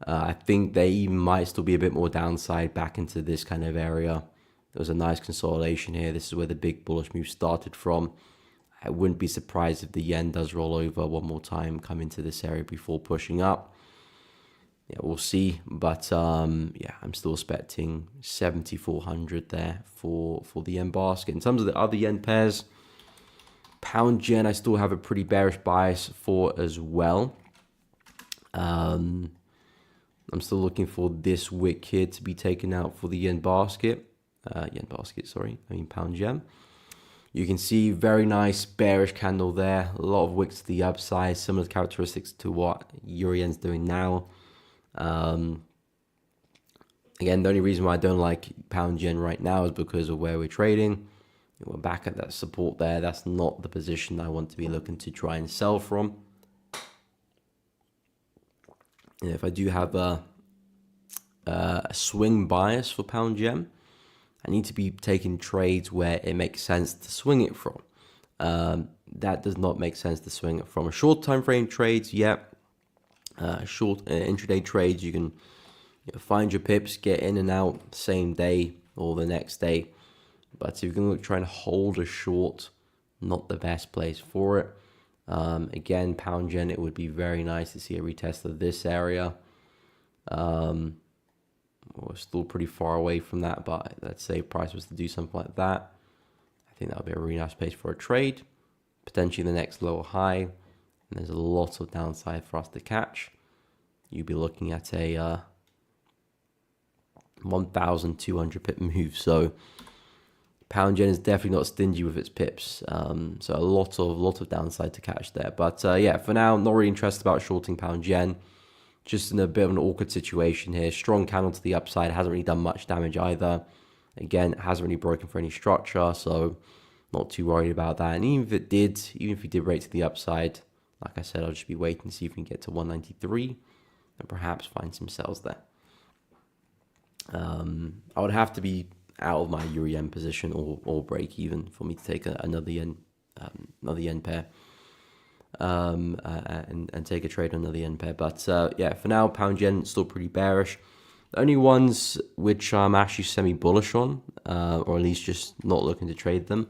I think they even might still be a bit more downside back into this kind of area. There was a nice consolidation here. This is where the big bullish move started from. I wouldn't be surprised if the yen does roll over one more time, come into this area before pushing up. Yeah, we'll see. But yeah, I'm still expecting 7,400 there for the yen basket. In terms of the other yen pairs, pound yen, I still have a pretty bearish bias for as well. I'm still looking for this wick here to be taken out for the yen basket. Pound yen. You can see very nice bearish candle there. A lot of wicks to the upside, similar characteristics to what euro yen's doing now. Again, the only reason why I don't like pound yen right now is because of where we're trading. We're back at that support there. That's not the position I want to be looking to try and sell from. If I do have a swing bias for pound yen, I need to be taking trades where it makes sense to swing it from. That does not make sense to swing it from. A short time frame trades, short intraday trades, you can find your pips, get in and out same day or the next day. But if you can look trying to hold a short, not the best place for it. Again, pound yen, it would be very nice to see a retest of this area. We're still pretty far away from that, but let's say price was to do something like that. I think that would be a really nice place for a trade. Potentially the next lower high. and there's a lot of downside for us to catch, you'd be looking at a 1,200 pip move. So pound yen is definitely not stingy with its pips. So a lot of downside to catch there. But yeah, for now, not really interested about shorting pound yen. Just in a bit of an awkward situation here. Strong candle to the upside, hasn't really done much damage either. Again, it hasn't really broken for any structure, so not too worried about that. And even if it did break to the upside, like I said, I'll just be waiting to see if we can get to 193 and perhaps find some sells there. I would have to be out of my euro yen position or break even for me to take another yen pair and take a trade on another yen pair. But yeah, for now, pound yen still pretty bearish. The only ones which I'm actually semi-bullish on, or at least just not looking to trade them,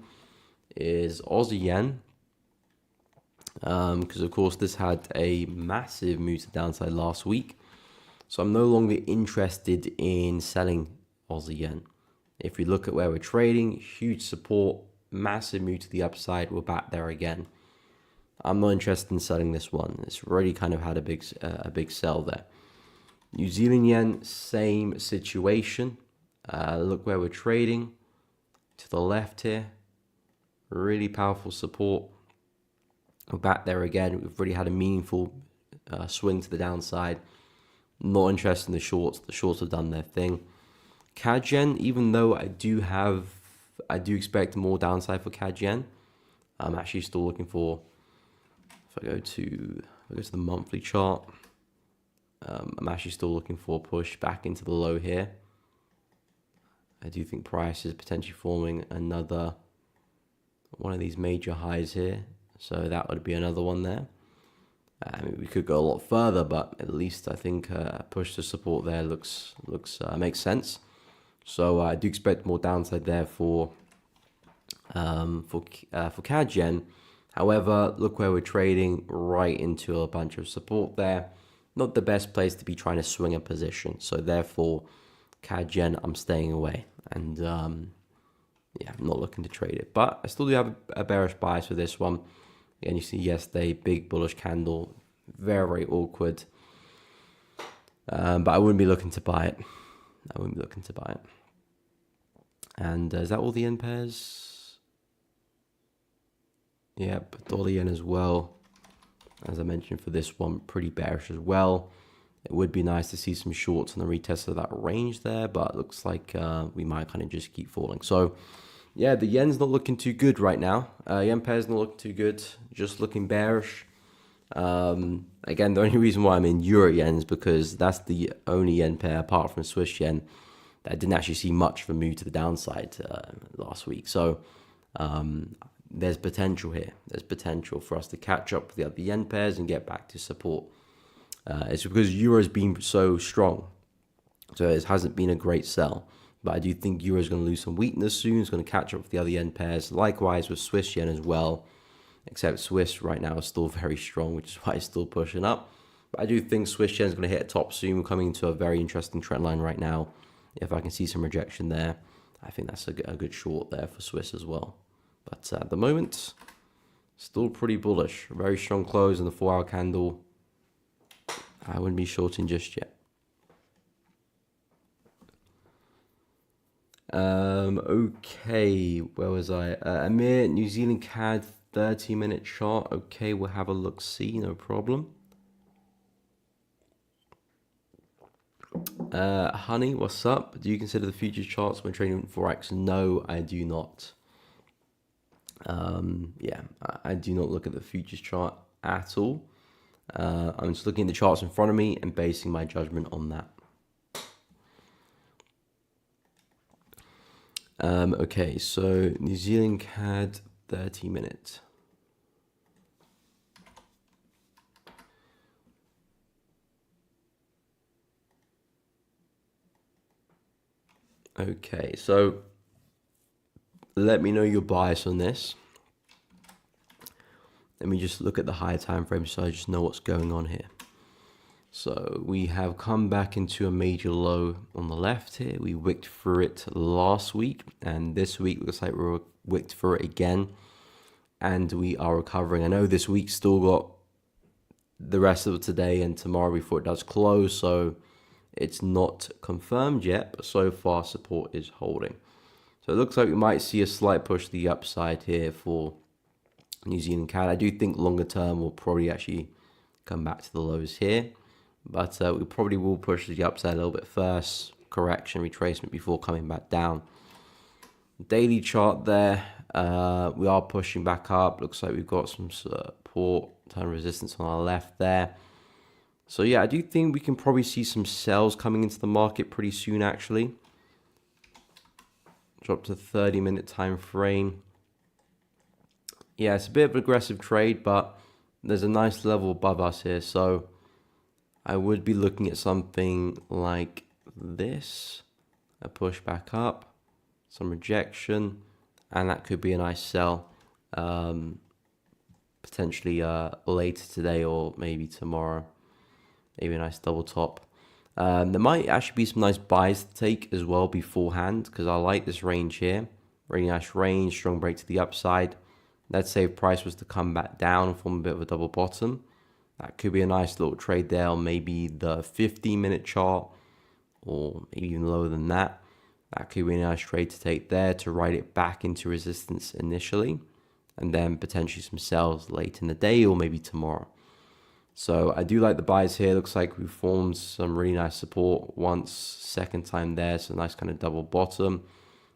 is Aussie yen. Because of course this had a massive move to the downside last week. So I'm no longer interested in selling Aussie yen. If we look at where we're trading, huge support, massive move to the upside, we're back there again. I'm not interested in selling this one. It's already kind of had a big sell there. New Zealand yen, same situation. Look where we're trading. To the left here. Really powerful support. We're back there again. We've already had a meaningful swing to the downside. Not interested in the shorts. The shorts have done their thing. CAD yen, even though I do expect more downside for CAD yen, I'm actually still looking for, if I go to the monthly chart, I'm actually still looking for a push back into the low here. I do think price is potentially forming another one of these major highs here. So that would be another one there. I mean, we could go a lot further, but at least I think a push to support there makes sense. So I do expect more downside there for CAD yen. However, look where we're trading, right into a bunch of support there. Not the best place to be trying to swing a position. So therefore, CAD yen, I'm staying away. And yeah, I'm not looking to trade it. But I still do have a bearish bias for this one. And you see yesterday, big bullish candle, very, very awkward. But I wouldn't be looking to buy it. And is that all the yen pairs? Yep, dollar yen as well. As I mentioned for this one, pretty bearish as well. It would be nice to see some shorts on the retest of that range there, but it looks like we might kind of just keep falling. So yeah, the yen's not looking too good right now. Yen pair's not looking too good, just looking bearish. Again, the only reason why I'm in euro yen is because that's the only yen pair apart from Swiss yen that didn't actually see much of a move to the downside last week. So there's potential here. There's potential for us to catch up with the other yen pairs and get back to support. It's because euro's been so strong, so it hasn't been a great sell. But I do think euro is going to lose some weakness soon. It's going to catch up with the other yen pairs. Likewise with Swiss yen as well. Except Swiss right now is still very strong, which is why it's still pushing up. But I do think Swiss yen is going to hit a top soon. We're coming into a very interesting trend line right now. If I can see some rejection there, I think that's a good short there for Swiss as well. But at the moment, still pretty bullish. Very strong close in the 4-hour candle. I wouldn't be shorting just yet. Okay, where was I? Amir, New Zealand CAD 30-minute chart. Okay, we'll have a look-see, no problem. Honey, what's up? Do you consider the futures charts when trading Forex? No, I do not. Yeah, I do not look at the futures chart at all. I'm just looking at the charts in front of me and basing my judgment on that. Okay, so New Zealand CAD 30 minutes. Okay, so let me know your bias on this. Let me just look at the higher time frame so I just know what's going on here. So we have come back into a major low on the left here. We wicked through it last week, and this week looks like we're wicked through it again, and we are recovering. I know this week still got the rest of today and tomorrow before it does close. So it's not confirmed yet, but so far support is holding. So it looks like we might see a slight push to the upside here for New Zealand CAD. I do think longer term will probably actually come back to the lows here, but we probably will push to the upside a little bit first, correction, retracement before coming back down. Daily chart there, we are pushing back up. Looks like we've got some support, time resistance on our left there. So yeah, I do think we can probably see some sells coming into the market pretty soon actually. Drop to 30-minute time frame. Yeah, it's a bit of an aggressive trade, but there's a nice level above us here. So I would be looking at something like this. A push back up, some rejection, and that could be a nice sell. Potentially later today or maybe tomorrow. Maybe a nice double top. There might actually be some nice buys to take as well beforehand, because I like this range here. Really nice range, strong break to the upside. Let's say if price was to come back down and form a bit of a double bottom, that could be a nice little trade there on maybe the 15-minute chart or maybe even lower than that. That could be a nice trade to take there to ride it back into resistance initially, and then potentially some sells late in the day or maybe tomorrow. So I do like the buys here. Looks like we've formed some really nice support once, second time there. So nice kind of double bottom.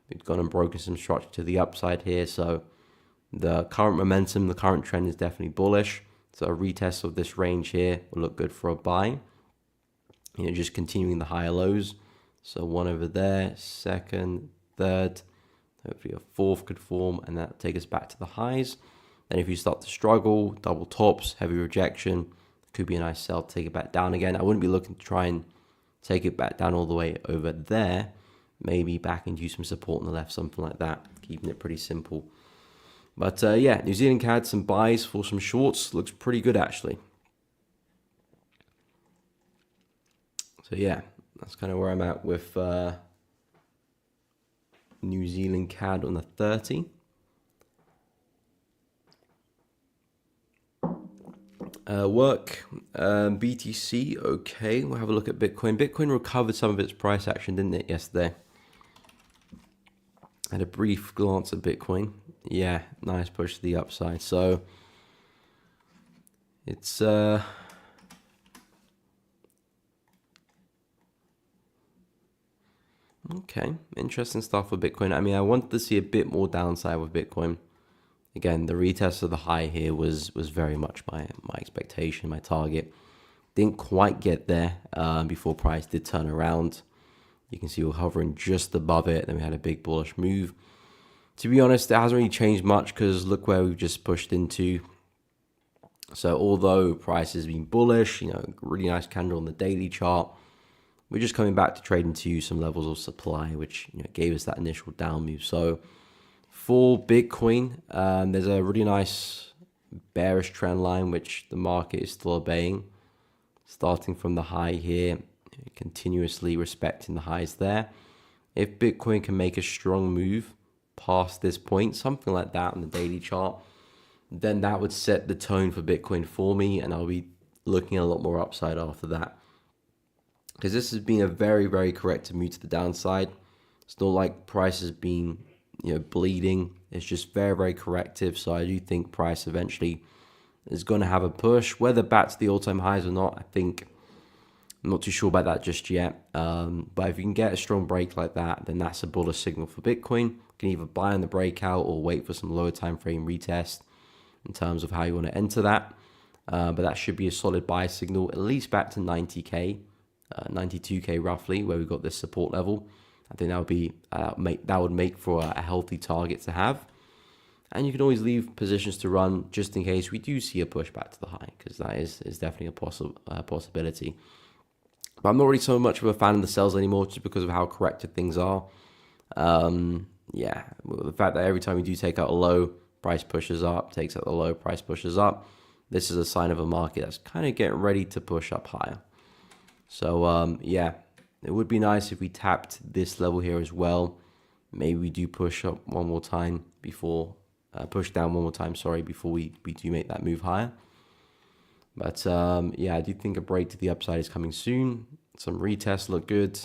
We've gone and broken some structure to the upside here. So the current momentum, the current trend is definitely bullish. So a retest of this range here will look good for a buy. You know, just continuing the higher lows. So one over there, second, third, hopefully a fourth could form, and that'll take us back to the highs. Then if you start to struggle, double tops, heavy rejection, could be a nice sell to take it back down again. I wouldn't be looking to try and take it back down all the way over there. Maybe back into some support on the left, something like that. Keeping it pretty simple. But yeah, New Zealand CAD, some buys for some shorts. Looks pretty good actually. So yeah, that's kind of where I'm at with New Zealand CAD on the 30. BTC, okay, we'll have a look at Bitcoin. Bitcoin recovered some of its price action, didn't it, yesterday? Had a brief glance at Bitcoin. Yeah, nice push to the upside. So it's okay, interesting stuff with Bitcoin. I mean, I wanted to see a bit more downside with Bitcoin. Again, the retest of the high here was very much my expectation, my target. Didn't quite get there before price did turn around. You can see we're hovering just above it. Then we had a big bullish move. To be honest, it hasn't really changed much because look where we've just pushed into. So although price has been bullish, you know, really nice candle on the daily chart, we're just coming back to trade into some levels of supply, which, you know, gave us that initial down move. So for Bitcoin, there's a really nice bearish trend line, which the market is still obeying. Starting from the high here, continuously respecting the highs there. If Bitcoin can make a strong move past this point, something like that on the daily chart, then that would set the tone for Bitcoin for me, and I'll be looking at a lot more upside after that. Because this has been a very, very corrective move to the downside. It's not like price has been, you know, bleeding. It's just very, very corrective. So I do think price eventually is going to have a push. Whether back to the all-time highs or not, I think I'm not too sure about that just yet. But if you can get a strong break like that, then that's a bullish signal for Bitcoin. You can either buy on the breakout or wait for some lower time frame retest in terms of how you want to enter that. But that should be a solid buy signal, at least back to 90K, 92K roughly, where we've got this support level. I think that would be that would make for a healthy target to have. And you can always leave positions to run just in case we do see a push back to the high, because that is definitely a possibility. But I'm not really so much of a fan of the sells anymore, just because of how corrected things are. Yeah, the fact that every time we do take out a low, price pushes up, takes out the low, price pushes up. This is a sign of a market that's kind of getting ready to push up higher. So yeah, it would be nice if we tapped this level here as well. Maybe we do push up one more time before, push down one more time, sorry, before we do make that move higher. But yeah, I do think a break to the upside is coming soon. Some retests look good,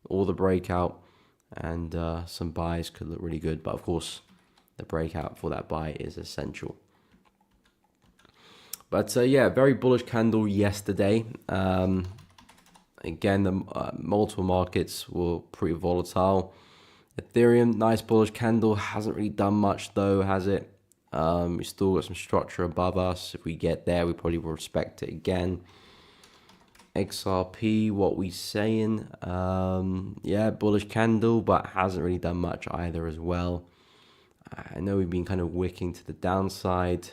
all the breakout, and some buys could look really good. But of course, the breakout for that buy is essential. But yeah, very bullish candle yesterday. Again, the multiple markets were pretty volatile. Ethereum, nice bullish candle. Hasn't really done much though, has it? We still got some structure above us. If we get there, we probably will respect it again. XRP, what we saying? Yeah, bullish candle, but hasn't really done much either as well. I know we've been kind of wicking to the downside,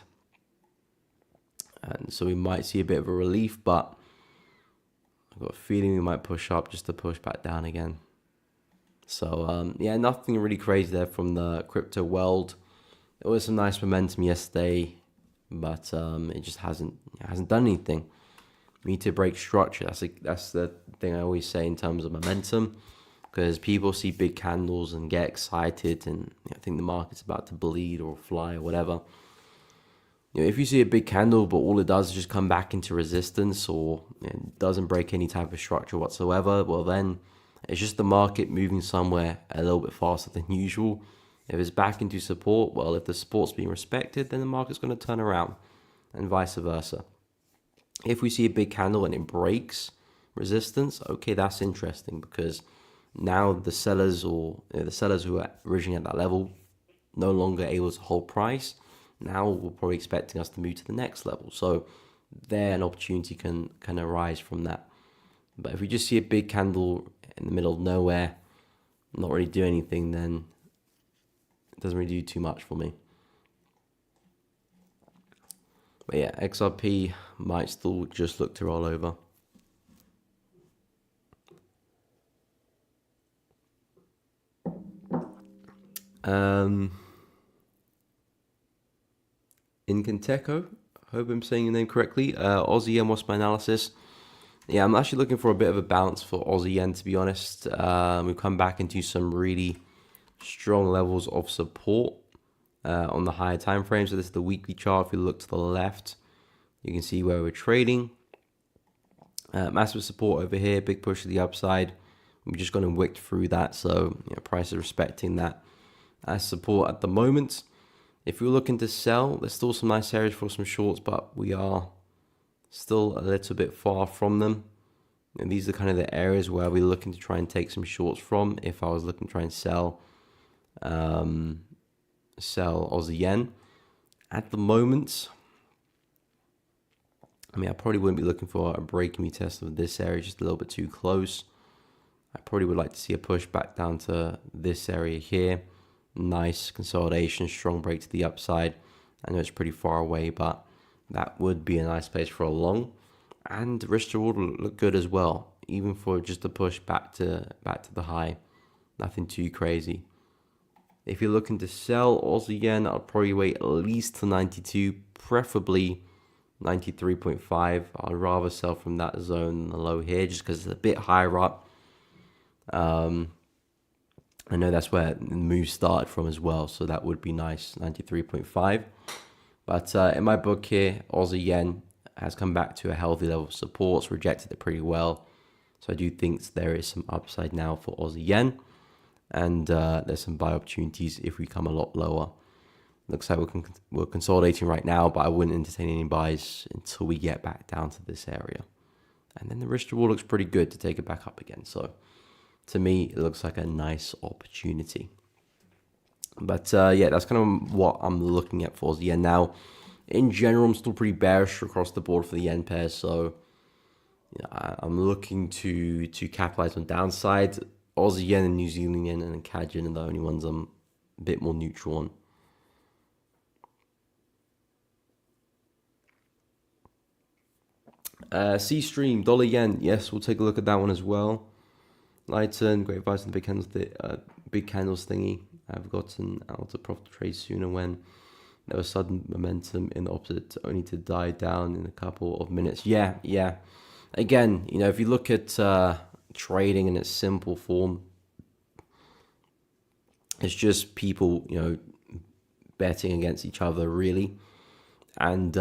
and so we might see a bit of a relief, but I've got a feeling we might push up just to push back down again. So yeah, nothing really crazy there from the crypto world. There was some nice momentum yesterday, but it just hasn't done anything. We need to break structure. That's the thing I always say in terms of momentum, because people see big candles and get excited and think the market's about to bleed or fly or whatever. If you see a big candle, but all it does is just come back into resistance or doesn't break any type of structure whatsoever, well then it's just the market moving somewhere a little bit faster than usual. If it's back into support, well, if the support's being respected, then the market's going to turn around, and vice versa. If we see a big candle and it breaks resistance, okay, that's interesting, because now the sellers who are originally at that level no longer able to hold price. Now we're probably expecting us to move to the next level. So there an opportunity can arise from that. But if we just see a big candle in the middle of nowhere, not really do anything, then it doesn't really do too much for me. But yeah, XRP might still just look to roll over. Incanteco, hope I'm saying your name correctly. Aussie yen, what's my analysis? Yeah, I'm actually looking for a bit of a bounce for Aussie yen, to be honest. We've come back into some really strong levels of support on the higher time frame. So this is the weekly chart. If we look to the left, you can see where we're trading. Massive support over here, big push to the upside. We've just gone and wicked through that, so price is respecting that as support at the moment. If we're looking to sell, there's still some nice areas for some shorts, but we are still a little bit far from them. And these are kind of the areas where we're looking to try and take some shorts from if I was looking to try and sell Aussie yen. At the moment, I probably wouldn't be looking for a break me test of this area, just a little bit too close. I probably would like to see a push back down to this area here. Nice consolidation, strong break to the upside. I know it's pretty far away, but that would be a nice place for a long. And risk to reward will look good as well, even for just a push back to the high. Nothing too crazy. If you're looking to sell Aussie yen, I'll probably wait at least to 92, preferably 93.5. I'd rather sell from that zone than the low here, just because it's a bit higher up. I know that's where the move started from as well, so that would be nice, 93.5. But in my book here, Aussie yen has come back to a healthy level of support. It's rejected it pretty well. So I do think there is some upside now for Aussie yen. And there's some buy opportunities if we come a lot lower. Looks like we're consolidating right now, but I wouldn't entertain any buys until we get back down to this area. And then the risk reward looks pretty good to take it back up again. So to me, it looks like a nice opportunity. But yeah, that's kind of what I'm looking at for the yen now. In general, I'm still pretty bearish across the board for the yen pair. So I'm looking to capitalize on downside. Aussie yen and New Zealand yen and CAD yen are the only ones I'm a bit more neutral on. C-Stream, dollar yen. Yes, we'll take a look at that one as well. Lighten, great advice on the big candles thingy. I've gotten out of profit trade sooner when there was sudden momentum in the opposite, only to die down in a couple of minutes. Yeah. Again, if you look at trading in its simple form, it's just people, betting against each other, really. And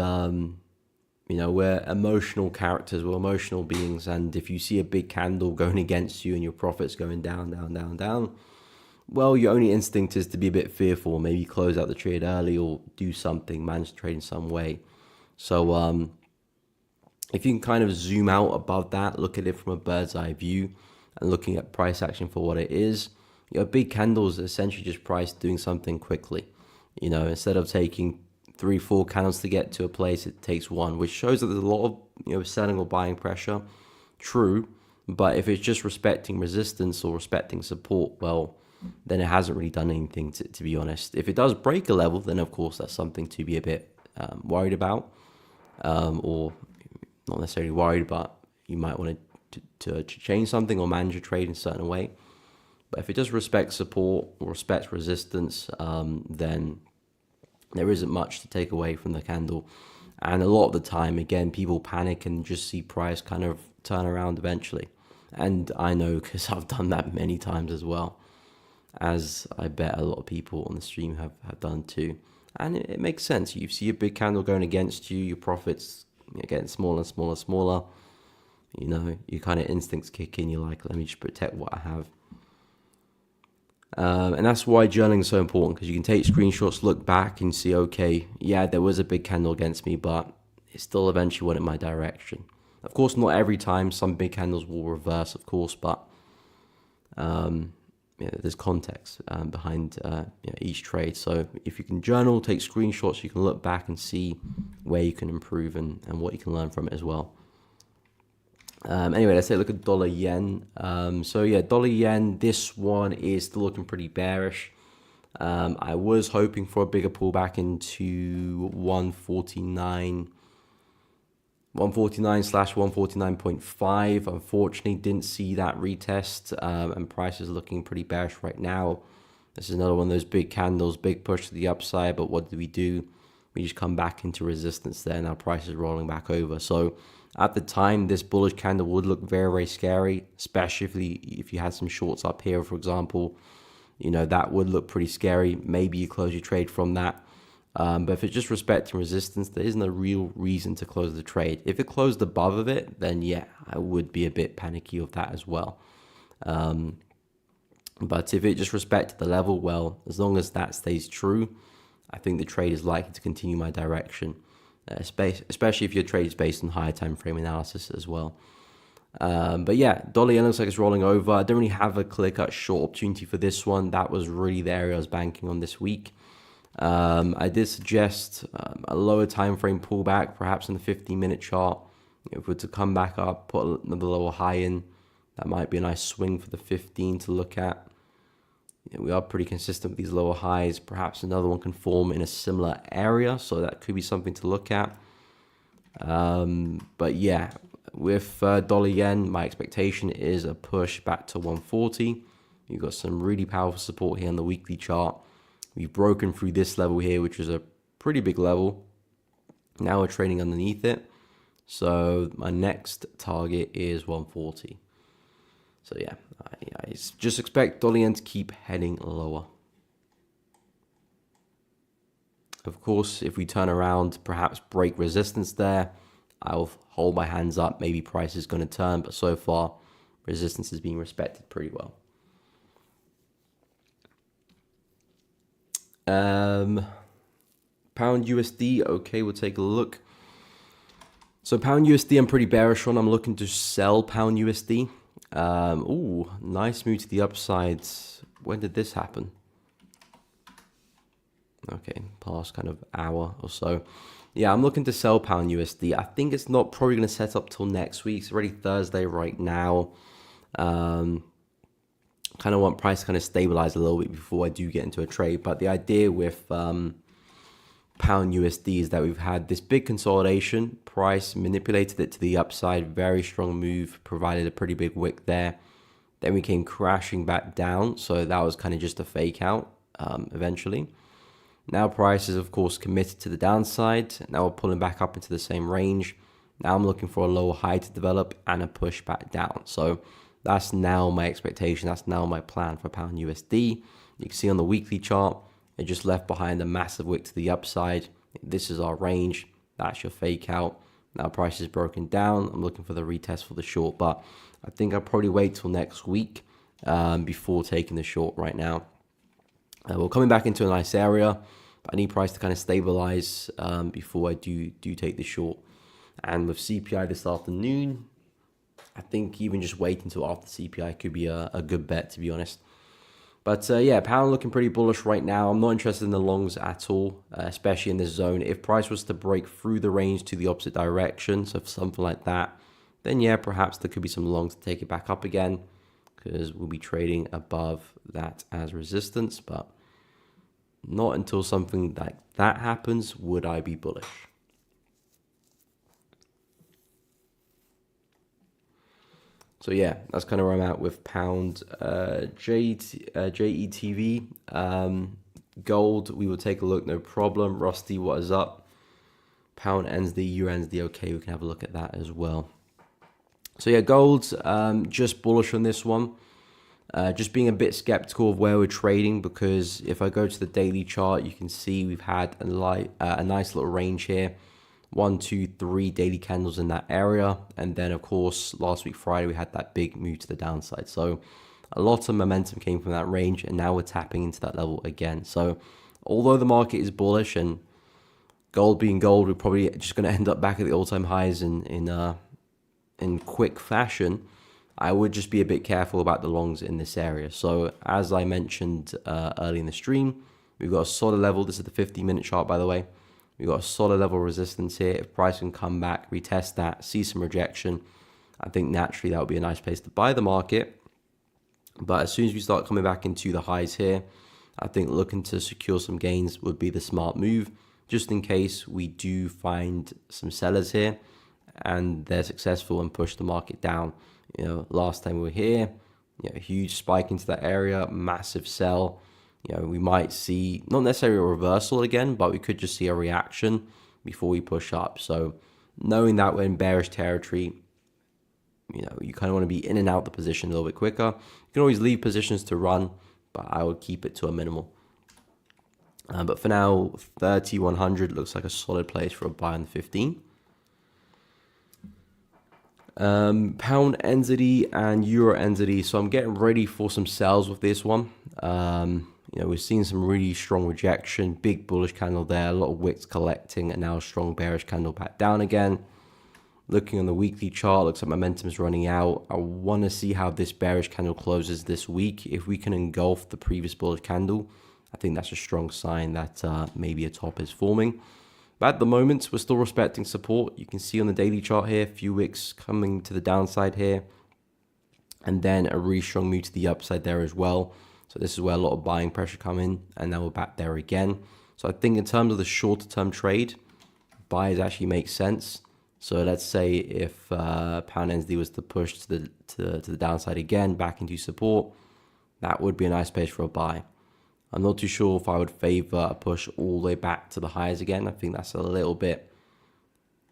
You know, we're emotional characters, we're emotional beings, and if you see a big candle going against you and your profits going down, down, down, down, well, your only instinct is to be a bit fearful, maybe close out the trade early or do something, manage the trade in some way. So if you can kind of zoom out above that, look at it from a bird's eye view and looking at price action for what it is, you know, big candles essentially just price doing something quickly. You know, instead of taking 3, 4 candles to get to a place, it takes one, which shows that there's a lot of, you know, selling or buying pressure. True, but if it's just respecting resistance or respecting support, well, then it hasn't really done anything, to be honest. If it does break a level, then of course that's something to be a bit worried about, or not necessarily worried, but you might want to change something or manage your trade in a certain way. But if it does respect support or respects resistance, then there isn't much to take away from the candle. And a lot of the time, again, people panic and just see price kind of turn around eventually. And I know because I've done that many times as well, as I bet a lot of people on the stream have done too. And it makes sense. You see a big candle going against you, your profits are getting smaller and smaller and smaller. You know, your kind of instincts kick in. You're like, let me just protect what I have. And that's why journaling is so important, because you can take screenshots, look back and see, okay, yeah, there was a big candle against me, but it still eventually went in my direction. Of course, not every time. Some big candles will reverse, of course, but yeah, there's context behind each trade. So if you can journal, take screenshots, you can look back and see where you can improve and what you can learn from it as well. Anyway, let's take a look at dollar yen. So yeah, dollar yen, this one is still looking pretty bearish. I was hoping for a bigger pullback into 149/149.5. Unfortunately, didn't see that retest, and price is looking pretty bearish right now. This is another one of those big candles, big push to the upside, but what do? We just come back into resistance there. Now price is rolling back over. So at the time, this bullish candle would look very, very scary, especially if you had some shorts up here, for example. You know, that would look pretty scary. Maybe you close your trade from that. But if it's just respecting resistance, there isn't a real reason to close the trade. If it closed above of it, then yeah, I would be a bit panicky of that as well. But if it just respected the level, well, as long as that stays true, I think the trade is likely to continue my direction, especially if your trade is based on higher time frame analysis as well. But yeah, dollar yen looks like it's rolling over. I don't really have a clear-cut short opportunity for this one. That was really the area I was banking on this week. I did suggest a lower time frame pullback, perhaps in the 15-minute chart. If we're to come back up, put another lower high in, that might be a nice swing for the 15 to look at. We are pretty consistent with these lower highs. Perhaps another one can form in a similar area, so that could be something to look at. But yeah, with dollar yen, my expectation is a push back to 140. You've got some really powerful support here on the weekly chart. We've broken through this level here, which is a pretty big level. Now we're trading underneath it. So my next target is 140. So yeah, I just expect dollar yen to keep heading lower. Of course, if we turn around, perhaps break resistance there, I'll hold my hands up. Maybe price is going to turn, but so far, resistance is being respected pretty well. Pound USD, okay, we'll take a look. So pound USD, I'm pretty bearish on. I'm looking to sell pound USD. Ooh, nice move to the upside. When did this happen? Okay, past kind of hour or so. Yeah, I'm looking to sell pound USD. I think it's not probably going to set up till next week. It's already Thursday right now. Kind of want price to kind of stabilize a little bit before I do get into a trade. But the idea with pound USD is that we've had this big consolidation. Price manipulated it to the upside. Very strong move, provided a pretty big wick there. Then we came crashing back down. So that was kind of just a fake out eventually. Now price is, of course, committed to the downside. Now we're pulling back up into the same range. Now I'm looking for a lower high to develop and a push back down. So that's now my expectation. That's now my plan for pound USD. You can see on the weekly chart, it just left behind a massive wick to the upside. This is our range. That's your fake out. Now price is broken down. I'm looking for the retest for the short, but I think I'll probably wait till next week before taking the short right now. We're coming back into a nice area, but I need price to kind of stabilize before I do take the short. And with CPI this afternoon, I think even just wait until after CPI could be a good bet, to be honest. But yeah, pound looking pretty bullish right now. I'm not interested in the longs at all, especially in this zone. If price was to break through the range to the opposite direction, so for something like that, then yeah, perhaps there could be some longs to take it back up again, because we'll be trading above that as resistance. But not until something like that happens would I be bullish. So yeah, that's kind of where I'm at with pound. JETV, gold, we will take a look, no problem. Rusty, what is up? Pound ends the euro ends the okay, we can have a look at that as well. So yeah, gold, just bullish on this one. Just being a bit skeptical of where we're trading, because if I go to the daily chart, you can see we've had a nice little range here. 1, 2, 3 daily candles in that area, and then of course last week Friday we had that big move to the downside. So a lot of momentum came from that range, and now we're tapping into that level again. So although the market is bullish and gold being gold, we're probably just going to end up back at the all-time highs in quick fashion, I would just be a bit careful about the longs in this area. So as I mentioned early in the stream, we've got a solid level. This is the 50-minute chart, by the way. We've got a solid level of resistance here. If price can come back, retest that, see some rejection, I think naturally that would be a nice place to buy the market. But as soon as we start coming back into the highs here, I think looking to secure some gains would be the smart move, just in case we do find some sellers here and they're successful and push the market down. You know, last time we were here, you know, a huge spike into that area, massive sell. You know, we might see not necessarily a reversal again, but we could just see a reaction before we push up. So knowing that we're in bearish territory, you know, you kind of want to be in and out the position a little bit quicker. You can always leave positions to run, but I would keep it to a minimal. But for now, 30-100 looks like a solid place for a buy on the 15. Pound NZD and Euro NZD. So I'm getting ready for some sales with this one. You know, we're seeing some really strong rejection, big bullish candle there, a lot of wicks collecting, and now a strong bearish candle back down again. Looking on the weekly chart, looks like momentum is running out. I want to see how this bearish candle closes this week. If we can engulf the previous bullish candle, I think that's a strong sign that maybe a top is forming. But at the moment, we're still respecting support. You can see on the daily chart here, a few wicks coming to the downside here, and then a really strong move to the upside there as well. So this is where a lot of buying pressure come in, and now we're back there again. So I think in terms of the shorter term trade, buys actually make sense. So let's say if pound NZD was to push to the downside again, back into support, that would be a nice place for a buy. I'm not too sure if I would favor a push all the way back to the highs again. I think that's a little bit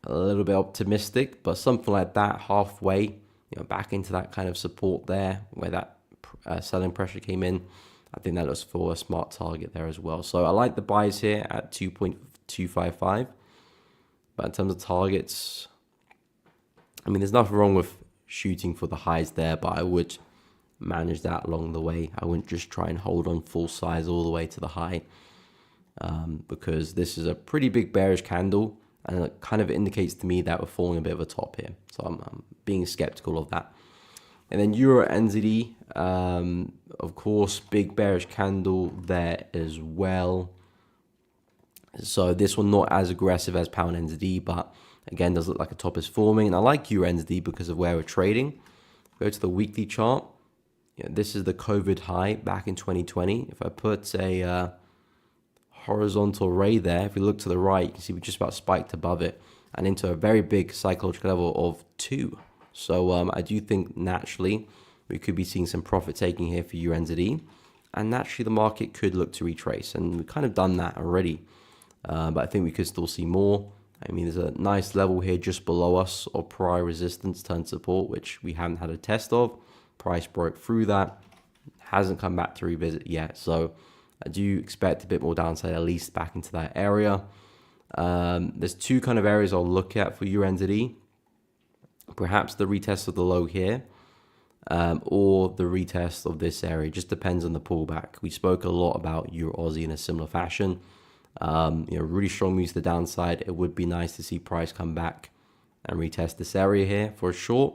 optimistic, but something like that halfway, you know, back into that kind of support there where that selling pressure came in, I think that looks for a smart target there as well. So I like the buys here at 2.255. But in terms of targets, I mean, there's nothing wrong with shooting for the highs there, but I would manage that along the way. I wouldn't just try and hold on full size all the way to the high, because this is a pretty big bearish candle, and it kind of indicates to me that we're falling a bit of a top here. So I'm being skeptical of that. And then Euro NZD, of course, big bearish candle there as well. So this one not as aggressive as pound NZD, but again does look like a top is forming. And I like Euro NZD because of where we're trading. Go to the weekly chart. Yeah, this is the COVID high back in 2020. If I put a horizontal ray there, if we look to the right, you can see we just about spiked above it and into a very big psychological level of 2. So I do think naturally we could be seeing some profit taking here for Euro NZD, and naturally the market could look to retrace, and we've kind of done that already. But I think we could still see more. I mean, there's a nice level here just below us of prior resistance turned support, which we haven't had a test of. Price broke through that, hasn't come back to revisit yet. So I do expect a bit more downside, at least back into that area. There's two kind of areas I'll look at for USD. Perhaps the retest of the low here, or the retest of this area. Just depends on the pullback. We spoke a lot about Euro Aussie in a similar fashion. Really strong moves to the downside. It would be nice to see price come back and retest this area here for a short.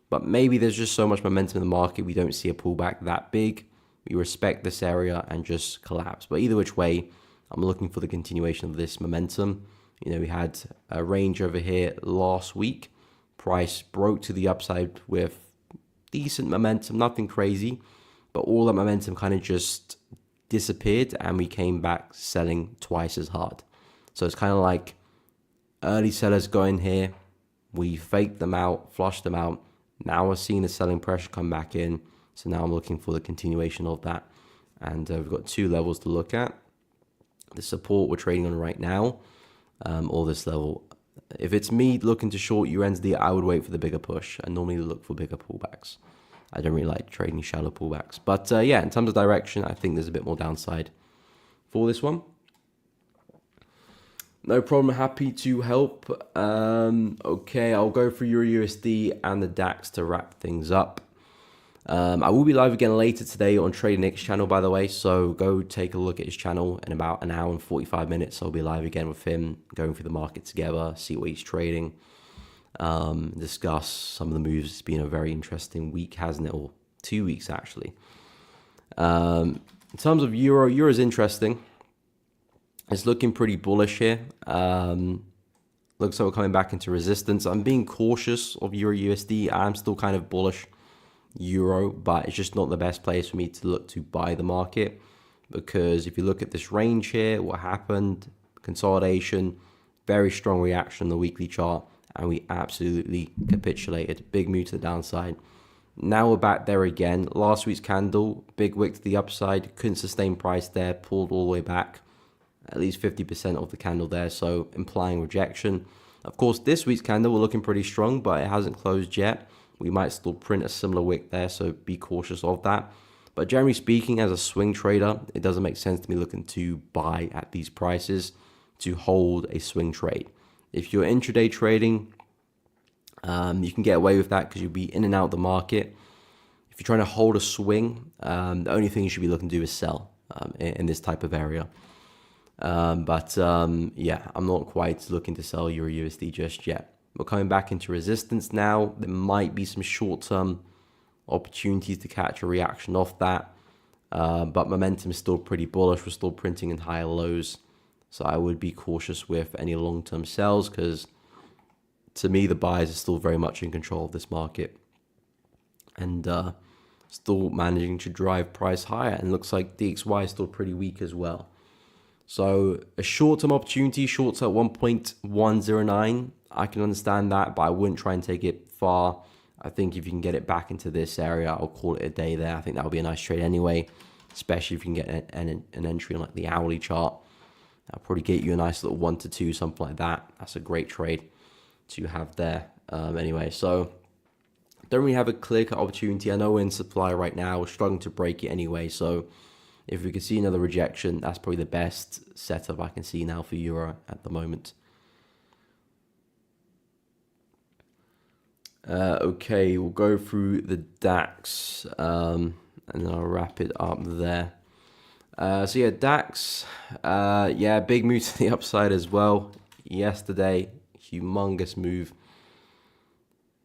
But maybe there's just so much momentum in the market, we don't see a pullback that big. We respect this area and just collapse. But either which way, I'm looking for the continuation of this momentum. We had a range over here last week. Price broke to the upside with decent momentum, nothing crazy, but all that momentum kind of just disappeared and we came back selling twice as hard. So it's kind of like early sellers go in here, we faked them out, flushed them out. Now we're seeing the selling pressure come back in. So now I'm looking for the continuation of that. And we've got two levels to look at. The support we're trading on right now, or this level. If it's me looking to short USD, I would wait for the bigger push. I normally look for bigger pullbacks. I don't really like trading shallow pullbacks. But yeah, in terms of direction, I think there's a bit more downside for this one. No problem, happy to help. Okay, I'll go for Euro USD and the DAX to wrap things up. I will be live again later today on Trading Nick's channel, by the way, so go take a look at his channel. In about an hour and 45 minutes, I'll be live again with him, going through the market together, see what he's trading, discuss some of the moves. It's been a very interesting week, hasn't it? Or 2 weeks, actually. In terms of Euro is interesting. It's looking pretty bullish here. Looks like we're coming back into resistance. I'm being cautious of Euro USD. I'm still kind of bullish Euro, but it's just not the best place for me to look to buy the market, because if you look at this range here, what happened, consolidation, very strong reaction on the weekly chart, and we absolutely capitulated. Big move to the downside. Now we're back there again. Last week's candle, big wick to the upside, couldn't sustain price there, pulled all the way back, at least 50% of the candle there, so implying rejection. Of course, this week's candle, we're looking pretty strong, but it hasn't closed yet. We might still print a similar wick there, so be cautious of that. But generally speaking, as a swing trader, it doesn't make sense to me looking to buy at these prices to hold a swing trade. If you're intraday trading, you can get away with that because you'll be in and out of the market. If you're trying to hold a swing, the only thing you should be looking to do is sell in this type of area. Yeah, I'm not quite looking to sell Euro USD just yet. We're coming back into resistance now. There might be some short-term opportunities to catch a reaction off that. But momentum is still pretty bullish. We're still printing in higher lows. So I would be cautious with any long-term sells, because to me, the buyers are still very much in control of this market. And still managing to drive price higher. And looks like DXY is still pretty weak as well. So a short-term opportunity, shorts at 1.109. I can understand that, but I wouldn't try and take it far. I think if you can get it back into this area, I'll call it a day there. I think that would be a nice trade anyway, especially if you can get an entry on like the hourly chart. That'll probably get you a nice little 1 to 2, something like that. That's a great trade to have there. Anyway, so don't really have a clear-cut opportunity. I know we're in supply right now. We're struggling to break it anyway, so if we could see another rejection, that's probably the best setup I can see now for Euro at the moment. Okay, we'll go through the DAX, and then I'll wrap it up there. So yeah, DAX, yeah, big move to the upside as well. Yesterday, humongous move.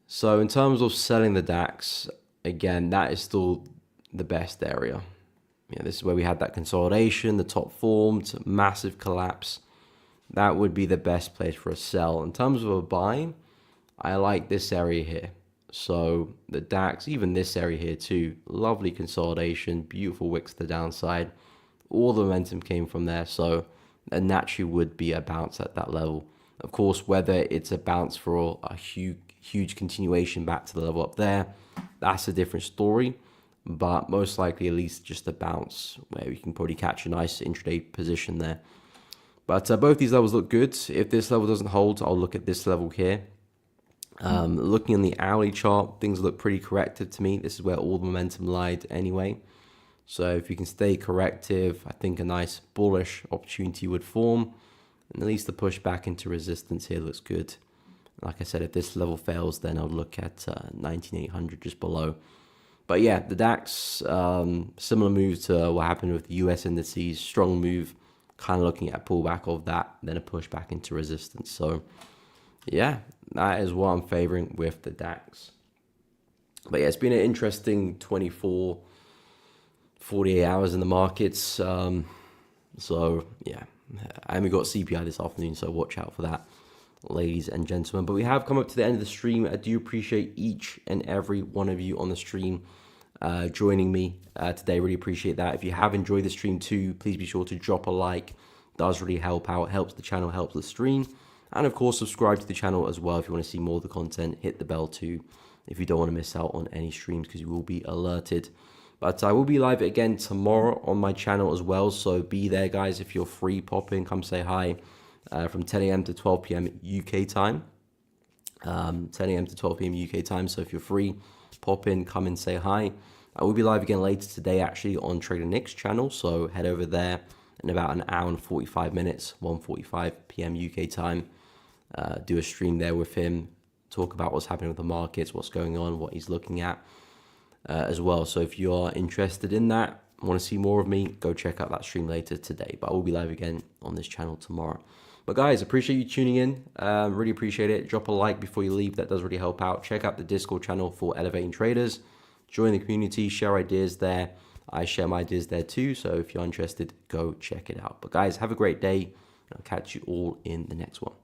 So in terms of selling the DAX, again, that is still the best area. Yeah, this is where we had that consolidation, the top formed, massive collapse. That would be the best place for a sell. In terms of a buy, I like this area here. So the DAX, even this area here too, lovely consolidation, beautiful wicks to the downside. All the momentum came from there, so there naturally would be a bounce at that level. Of course, whether it's a bounce for a huge continuation back to the level up there, that's a different story. But most likely at least just a bounce where we can probably catch a nice intraday position there. But both these levels look good. If this level doesn't hold, I'll look at this level here. Looking in the hourly chart, things look pretty corrective to me. This is where all the momentum lied anyway. So if you can stay corrective, I think a nice bullish opportunity would form. And at least the push back into resistance here looks good. Like I said, if this level fails, then I'll look at 19,800 just below. But yeah, the DAX, similar move to what happened with the US indices, strong move, kind of looking at a pullback of that, then a push back into resistance. So yeah, that is what I'm favoring with the DAX. But yeah, it's been an interesting 24, 48 hours in the markets. So yeah, and we got CPI this afternoon, so watch out for that, ladies and gentlemen. But we have come up to the end of the stream. I do appreciate each and every one of you on the stream joining me today. Really appreciate that. If you have enjoyed the stream too, please be sure to drop a like. It does really help out, helps the channel, helps the stream. And of course, subscribe to the channel as well if you want to see more of the content. Hit the bell too if you don't want to miss out on any streams, because you will be alerted. But I will be live again tomorrow on my channel as well. So be there, guys. If you're free, pop in, come say hi. From 10 a.m. to 12 p.m. UK time. 10 a.m. to 12 p.m. UK time. So if you're free, pop in, come and say hi. I will be live again later today, actually, on Trader Nick's channel. So head over there in about an hour and 45 minutes, 1:45 p.m. UK time. Do a stream there with him. Talk about what's happening with the markets, what's going on, what he's looking at as well. So if you are interested in that, want to see more of me, go check out that stream later today. But I will be live again on this channel tomorrow. But guys, appreciate you tuning in. Really appreciate it. Drop a like before you leave. That does really help out. Check out the Discord channel for Elevating Traders. Join the community, share ideas there. I share my ideas there too. So if you're interested, go check it out. But guys, have a great day. I'll catch you all in the next one.